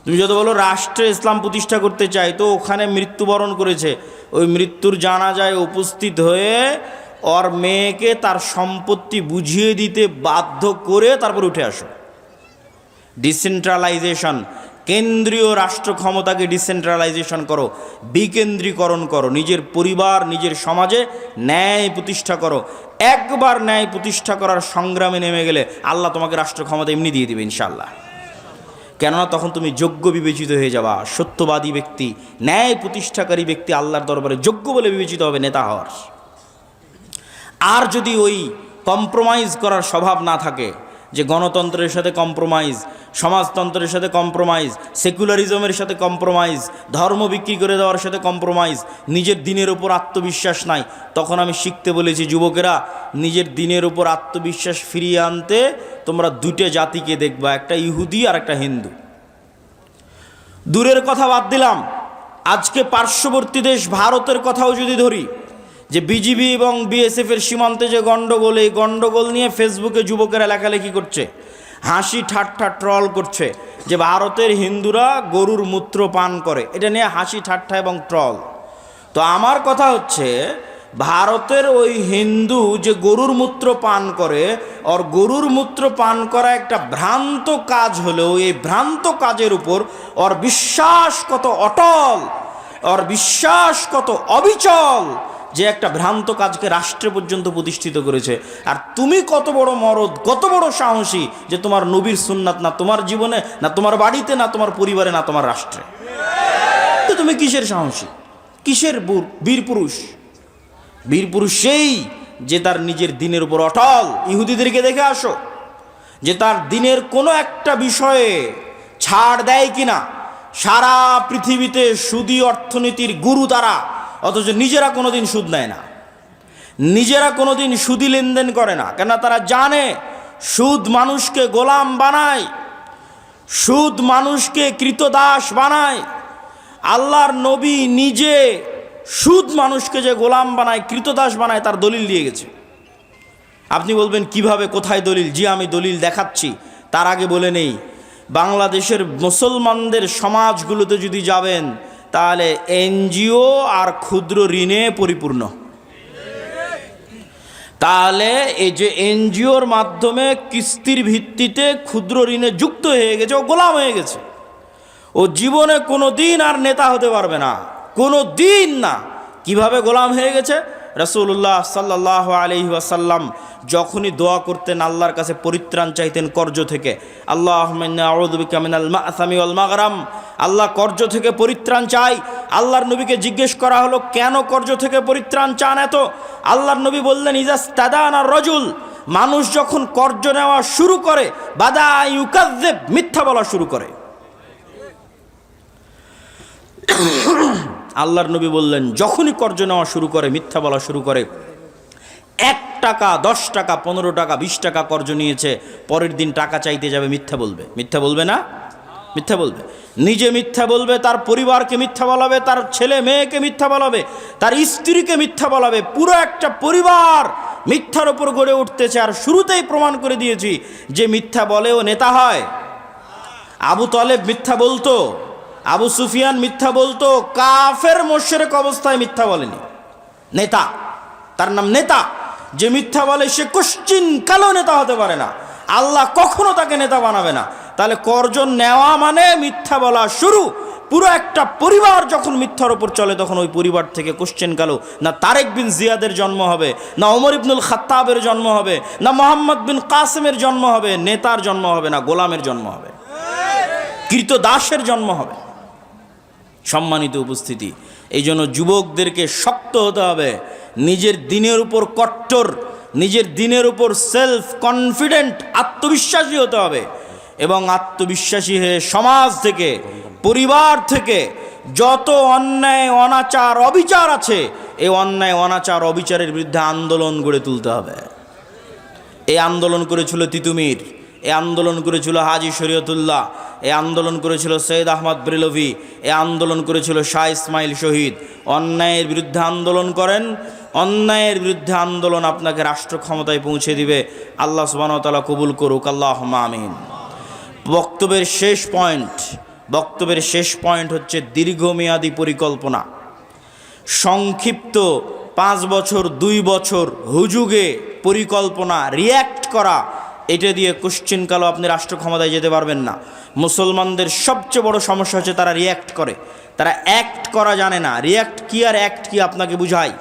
তুমি যদি বলো রাষ্ট্রে ইসলাম প্রতিষ্ঠা করতে চাই, তো ওখানে মৃত্যুবরণ করেছে, ওই মৃত্যুর জানাজায় উপস্থিত হয়ে ওর মেয়েকে তার সম্পত্তি বুঝিয়ে দিতে বাধ্য করে তারপর উঠে আসো। ডিসেন্ট্রালাইজেশন, কেন্দ্রীয় রাষ্ট্র ক্ষমতাকে ডিসেন্ট্রালাইজেশন করো, বিকেন্দ্রীকরণ করো। নিজের পরিবার, নিজের সমাজে ন্যায় প্রতিষ্ঠা করো। একবার ন্যায় প্রতিষ্ঠা করার সংগ্রামে নেমে গেলে আল্লাহ তোমাকে রাষ্ট্র ক্ষমতা এমনি দিয়ে দিবে ইনশাআল্লাহ। কেননা তখন তুমি যোগ্য বিবেচিত হয়ে যাবা। সত্যবাদী ব্যক্তি, ন্যায় প্রতিষ্ঠাকারী ব্যক্তি আল্লাহর দরবারে যোগ্য বলে বিবেচিত হবে নেতা হওয়ার। আর যদি ওই কম্প্রোমাইজ করার স্বভাব না থাকে, যে গণতন্ত্রের সাথে কম্প্রোমাইজ, সমাজতন্ত্রের সাথে কম্প্রোমাইজ, সেকুলারিজমের সাথে কম্প্রোমাইজ, ধর্ম বিক্রি করে দেওয়ার সাথে কম্প্রোমাইজ, নিজের দিনের উপর আত্মবিশ্বাস নাই, তখন আমি শিখতে বলেছি যুবকেরা, নিজের দিনের উপর আত্মবিশ্বাস ফিরিয়ে আনতে তোমরা 2টে জাতিকে দেখবা, একটা ইহুদি আর একটা হিন্দু। দূরের কথা বাদ দিলাম, আজকে পার্শ্ববর্তী দেশ ভারতের কথাও যদি ধরি, যে বিজিবি এবং বিএসএফের সীমান্তে যে গণ্ডগোল, এই গণ্ডগোল নিয়ে ফেসবুকে যুবকেরা লেখালেখি করছে, হাসি ঠাট্টা ট্রল করছে যে ভারতের হিন্দুরা গরুর মূত্র পান করে। এটা নিয়ে হাসি ঠাট্টা এবং ট্রল। তো আমার কথা হচ্ছে, ভারতের ওই হিন্দু যে গরুর মূত্র পান করে, ওর গরুর মূত্র পান করা একটা ভ্রান্ত কাজ হলেও এই ভ্রান্ত কাজের উপর ওর বিশ্বাস কত অটল, ওর বিশ্বাস কত অবিচল, যে একটা ভ্রান্ত কাজকে রাষ্ট্রে পর্যন্ত প্রতিষ্ঠিত করেছে। আর তুমি কত বড় মরদ, কত বড় সাহসী যে তোমার নবীর সুন্নাত না তোমার জীবনে, না তোমার বাড়িতে, না তোমার পরিবারে, না তোমার রাষ্ট্রে। তো তুমি কিসের সাহসী, কিসের বীর পুরুষ? বীর পুরুষ সেই যে তার নিজের দিনের উপর অটল। ইহুদিদেরকে দেখে আসো যে তার দিনের কোনো একটা বিষয়ে ছাড় দেয় কিনা। সারা পৃথিবীতে সুদী অর্থনীতির গুরু তারা, অথচ নিজেরা কোনোদিন সুদ নেয় না, নিজেরা কোনোদিন সুদী লেনদেন করে না। কেন? তারা জানে সুদ মানুষকে গোলাম বানায়, সুদ মানুষকে কৃতদাস বানায়। আল্লাহর নবী নিজে সুদ মানুষকে যে গোলাম বানায়, কৃতদাস বানায়, তার দলিল দিয়ে গেছে। আপনি বলবেন কিভাবে, কোথায় দলিল? জি আমি দলিল দেখাচ্ছি। তার আগে বলে নেই, বাংলাদেশের মুসলমানদের সমাজগুলোতে যদি যাবেন, তাহলে এনজিও আর ক্ষুদ্র ঋণে পরিপূর্ণ। তাহলে এই যে এনজিওর মাধ্যমে কিস্তির ভিত্তিতে ক্ষুদ্র ঋণে যুক্ত হয়ে গেছে, ও গোলাম হয়ে গেছে। ও জীবনে কোনো দিন আর নেতা হতে পারবে না, কোনো দিন না। কিভাবে গোলাম হয়ে গেছে? রাসূলুল্লাহ সাল্লাল্লাহু আলাইহি ওয়াসাল্লাম যখনই দোয়া করতেন, আল্লাহর কাছে পরিত্রাণ চাইতেন কর্জ থেকে, আল্লাহুম্মা ইন্নী আউযু বিকা মিনাল মা'সামি ওয়াল মাগরাম, আল্লাহ কর্জ থেকে পরিত্রাণ চাই। আল্লাহর নবীকে জিজ্ঞেস করা হলো, কেন কর্জ থেকে পরিত্রাণ চান এত? আল্লাহর নবী বললেন, ইজাস্তাদানা রাজুল, মানুষ যখন কর্জ নেওয়া শুরু করে, বাদা ইউকাযযিব, মিথ্যা বলা শুরু করে। আল্লাহর নবী বললেন, যখনই কর্জ নেওয়া শুরু করে, মিথ্যা বলা শুরু করে, 1 টাকা 10 টাকা 15 টাকা 20 টাকা কর্জ নিয়েছে, পরের দিন টাকা চাইতে যাবে, মিথ্যা বলবে। মিথ্যা বলবে না? মিথ্যা বলবে। নিজে মিথ্যা বলবে, তার পরিবারকে মিথ্যা বলাবে, তার ছেলে মেয়েকে মিথ্যা বলাবে, তার স্ত্রীকে মিথ্যা বলাবে। পুরো একটা পরিবার মিথ্যার উপর গড়ে উঠতেছে। আর শুরুতেই প্রমাণ করে দিয়েছি যে মিথ্যা বলেও নেতা হয়। আবু তালেব মিথ্যা বলতো, আবু সুফিয়ান মিথ্যা বলতো, কাফের মুশরিক অবস্থায় মিথ্যা বলেনি। নেতা, তার নাম নেতা। যে মিথ্যা বলে সে কোশ্চিন কালো নেতা হতে পারে না, আল্লাহ কখনো তাকে নেতা বানাবে না। তাহলে কর্জ নেওয়া মানে মিথ্যা বলা শুরু। পুরো একটা পরিবার যখন মিথ্যার উপর চলে, তখন ওই পরিবার থেকে কোশ্চেন কালো না তারেক বিন জিয়াদের জন্ম হবে, না ওমর ইবনুল খাত্তাবের জন্ম হবে, না মোহাম্মদ বিন কাসেমের জন্ম হবে, নেতার জন্ম হবে না, গোলামের জন্ম হবে, কৃতদাসের জন্ম হবে। সম্মানিত উপস্থিতি, এই জন্য যুবকদেরকে শক্ত হতে হবে, নিজের দিনের উপর কট্টর, নিজের দিনের উপর সেলফ কনফিডেন্ট, আত্মবিশ্বাসী হতে হবে। এবং আত্মবিশ্বাসী হয়ে সমাজ থেকে, পরিবার থেকে যত অন্যায় অনাচার অবিচার আছে, এই অন্যায় অনাচার অবিচারের বিরুদ্ধে আন্দোলন গড়ে তুলতে হবে। এই আন্দোলন করেছিল তিতুমির, এই আন্দোলন করেছিল হাজী শরীয়তুল্লাহ, এই আন্দোলন করেছিল সৈয়দ আহমদ ব্রেলভি, এই আন্দোলন করেছিল শাহ ইসমাইল শহীদ। অন্যায়ের বিরুদ্ধে আন্দোলন করেন, অন্যায়ের বিরুদ্ধে আন্দোলন আপনাকে রাষ্ট্র ক্ষমতায় পৌঁছে দিবে। আল্লাহ সুবহানাহু ওয়া তাআলা কবুল করুক, আল্লাহুম্মা আমিন। বক্তব্যের শেষ পয়েন্ট হচ্ছে দীর্ঘমেয়াদী পরিকল্পনা। সংক্ষিপ্ত 5 বছর 2 বছর হুজুগে পরিকল্পনা, রিয়্যাক্ট করা, এটা দিয়ে কোশ্চিন কালো আপনি রাষ্ট্র ক্ষমতায় যেতে পারবেন না। মুসলমানদের সবচেয়ে বড় সমস্যা হচ্ছে তারা রিয়্যাক্ট করে, তারা অ্যাক্ট করা জানে না। রিয়্যাক্ট কি আর অ্যাক্ট কি আপনাকে বুঝাই।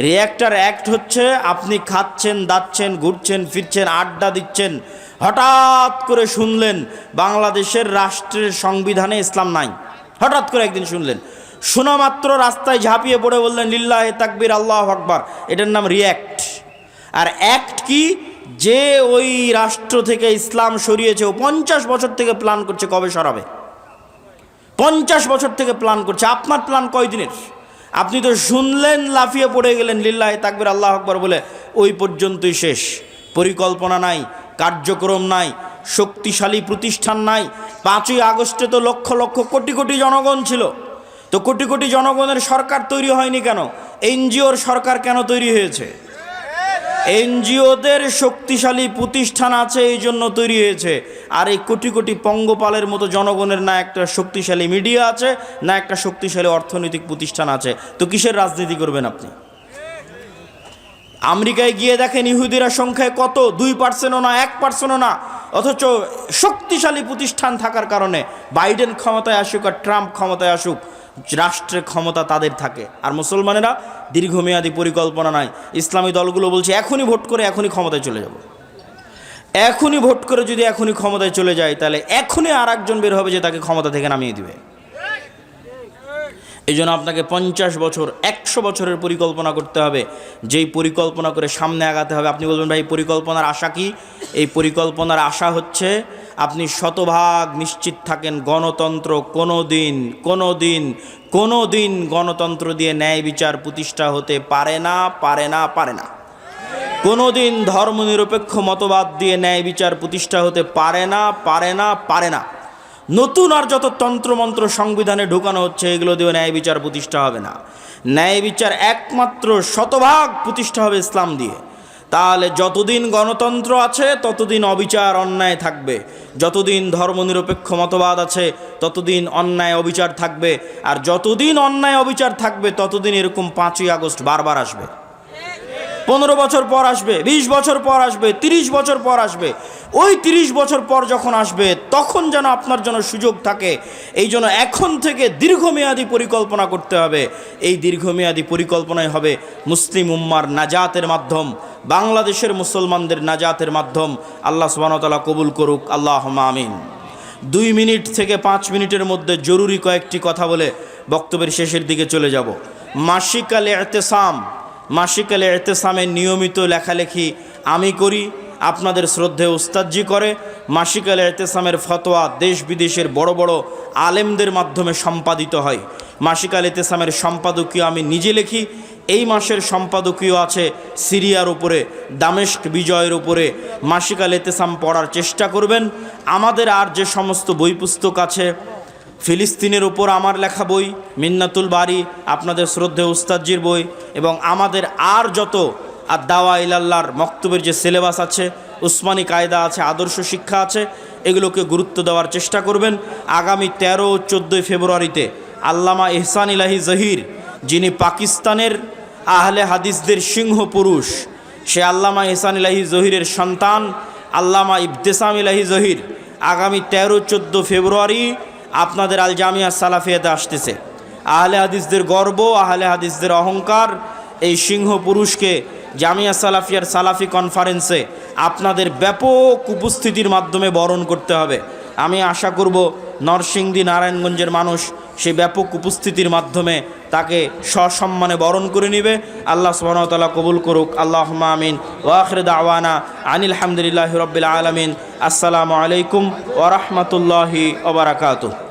রিয়্যাক্ট আর অ্যাক্ট হচ্ছে আপনি খাচ্ছেন, দাচ্ছেন, ঘুরছেন, ফিরছেন, আড্ডা দিচ্ছেন, হঠাৎ করে শুনলেন বাংলাদেশের রাষ্ট্রের সংবিধানে ইসলাম নাই। হঠাৎ করে একদিন শুনলেন, শোনা মাত্র রাস্তায় ঝাঁপিয়ে পড়ে বললেন লিল্লাহে তাকবীর, আল্লাহু আকবার। এটার নাম রিয়্যাক্ট। আর অ্যাক্ট কি? যে ওই রাষ্ট্র থেকে ইসলাম সরিয়েছে, ও 50 বছর থেকে প্ল্যান করছে কবে সরাবে। 50 বছর থেকে প্ল্যান করছে। আপনার প্ল্যান কয়দিনের? আপনি তো শুনলেন, লাফিয়ে পড়ে গেলেন লিল্লাহে তাকবীর, আল্লাহু আকবার বলে, ওই পর্যন্তই শেষ। পরিকল্পনা নাই, কার্যক্রম নাই, শক্তিশালী প্রতিষ্ঠান নাই। 5ই আগস্টে তো লক্ষ লক্ষ কোটি কোটি জনগণ ছিল। তো কোটি কোটি জনগণের সরকার তৈরি হয়নি কেন? এনজিওর সরকার কেন তৈরি হয়েছে? এনজিওদের শক্তিশালী প্রতিষ্ঠান আছে, এই জন্য তৈরি হয়েছে। আর এই কোটি কোটি পঙ্গপালের মতো জনগণের না একটা শক্তিশালী মিডিয়া আছে, না একটা শক্তিশালী অর্থনৈতিক প্রতিষ্ঠান আছে। তো কিসের রাজনীতি করবেন আপনি? আমেরিকায় গিয়ে দেখেন ইহুদিরা সংখ্যায় কত, 2%ও না, 1%ও না। অথচ শক্তিশালী প্রতিষ্ঠান থাকার কারণে বাইডেন ক্ষমতায় আসুক আর ট্রাম্প ক্ষমতায় আসুক, রাষ্ট্রের ক্ষমতা তাদের থাকে। আর মুসলমানেরা দীর্ঘমেয়াদী পরিকল্পনা নাই। ইসলামী দলগুলো বলছে এখনই ভোট করে এখনই ক্ষমতায় চলে যাব। এখনই ভোট করে যদি এখনই ক্ষমতায় চলে যায়, তাহলে এখনই আর একজন বের হবে যে তাকে ক্ষমতা থেকে নামিয়ে দিবে। এই জন্য আপনাকে 50 বছর 100 বছরের পরিকল্পনা করতে হবে। যেই পরিকল্পনা করে সামনে আগাতে হবে। আপনি বলবেন ভাই পরিকল্পনার আশা কি? এই পরিকল্পনার আশা হচ্ছে আপনি শতভাগ নিশ্চিত থাকেন গণতন্ত্র কোনো দিন গণতন্ত্র দিয়ে ন্যায় বিচার প্রতিষ্ঠা হতে পারে না। কোনো দিন ধর্মনিরপেক্ষ মতবাদ দিয়ে ন্যায় বিচার প্রতিষ্ঠা হতে পারে না। নতুন আর যত তন্ত্রমন্ত্র সংবিধানে ঢোকানো হচ্ছে, এগুলো দিয়ে ন্যায় বিচার প্রতিষ্ঠা হবে না। ন্যায় বিচার একমাত্র শতভাগ প্রতিষ্ঠা হবে ইসলাম দিয়ে। তাহলে যতদিন গণতন্ত্র আছে ততদিন অবিচার অন্যায় থাকবে, যতদিন ধর্মনিরপেক্ষ মতবাদ আছে ততদিন অন্যায় অবিচার থাকবে, আর যতদিন অন্যায় অবিচার থাকবে ততদিন এরকম 5ই আগস্ট বারবার আসবে। 15 বছর পর আসবে, 20 বছর পর আসবে, 30 বছর পর আসবে। ওই 30 বছর পর যখন আসবে তখন যেন আপনার জন্য সুযোগ থাকে। এই জন্য এখন থেকে দীর্ঘমেয়াদী পরিকল্পনা করতে হবে। এই দীর্ঘমেয়াদী পরিকল্পনাই হবে মুসলিম উম্মার নাজাতের মাধ্যম, বাংলাদেশের মুসলমানদের নাজাতের মাধ্যম। আল্লাহ সুবহানাহু ওয়া তাআলা কবুল করুক, আল্লাহুম্মা আমিন। 2 মিনিট থেকে 5 মিনিটের মধ্যে জরুরি কয়েকটি কথা বলে বক্তব্যের শেষের দিকে চলে যাব। মাসিক আল ইতিসাম, মাসিক আল ইতিসামের নিয়মিত লেখালেখি আমি করি, আপনাদের শ্রদ্ধেয় উস্তাদজি করে। মাসিক আল ইতিসামের ফতোয়া দেশ বিদেশের বড় বড় আলেমদের মাধ্যমে সম্পাদিত হয়। মাসিক আল ইতিসামের সম্পাদকীয় আমি নিজে লিখি। এই মাসের সম্পাদকীয় আছে সিরিয়ার উপরে, দামেস্ক বিজয়ের উপরে। মাসিক আল ইতিসাম পড়ার চেষ্টা করবেন। আমাদের আর যে সমস্ত বই পুস্তক আছে, ফিলিস্তিনের উপর আমার লেখা বই, মিন্নাতুল বারি আপনাদের শ্রদ্ধেয় উস্তাদজির বই, এবং আমাদের আর যত আর দাওয়া ইলাল্লাহর মক্তবের যে সিলেবাস আছে, উসমানী কায়দা আছে, আদর্শ শিক্ষা আছে, এগুলোকে গুরুত্ব দেওয়ার চেষ্টা করবেন। আগামী 13 ও 14 ফেব্রুয়ারিতে আল্লামা ইহসান ইলাহি জহির, যিনি পাকিস্তানের আহলে হাদিসদের সিংহ পুরুষ, সে আল্লামা ইহসান ইলাহি জহিরের সন্তান আল্লামা ইবতেসাম ইলাহি জহির আগামী 13-14 ফেব্রুয়ারি আপনাদের আল জামিয়া সালাফিয়াতে আসতেছে। আহলে হাদিসদের গর্ব, আহলে হাদিসদের অহংকার, এই সিংহ পুরুষকে জামিয়া সালাফিয়ার সালাফি কনফারেন্সে আপনাদের ব্যাপক উপস্থিতির মাধ্যমে বরণ করতে হবে। আমি আশা করব নরসিংদী নারায়ণগঞ্জের মানুষ সেই ব্যাপক উপস্থিতির মাধ্যমে তাকে সসম্মানে বরণ করে নেবে। আল্লাহ সুবহানাহু ওয়া তাআলা কবুল করুক, আল্লাহুম্মা আমিন। ওয়া আখিরু দাওয়ানা আনিল হামদুলিল্লাহি রাব্বিল আলামিন। আসসালামু আলাইকুম ওয়া রাহমাতুল্লাহি ওয়া বারাকাতুহু।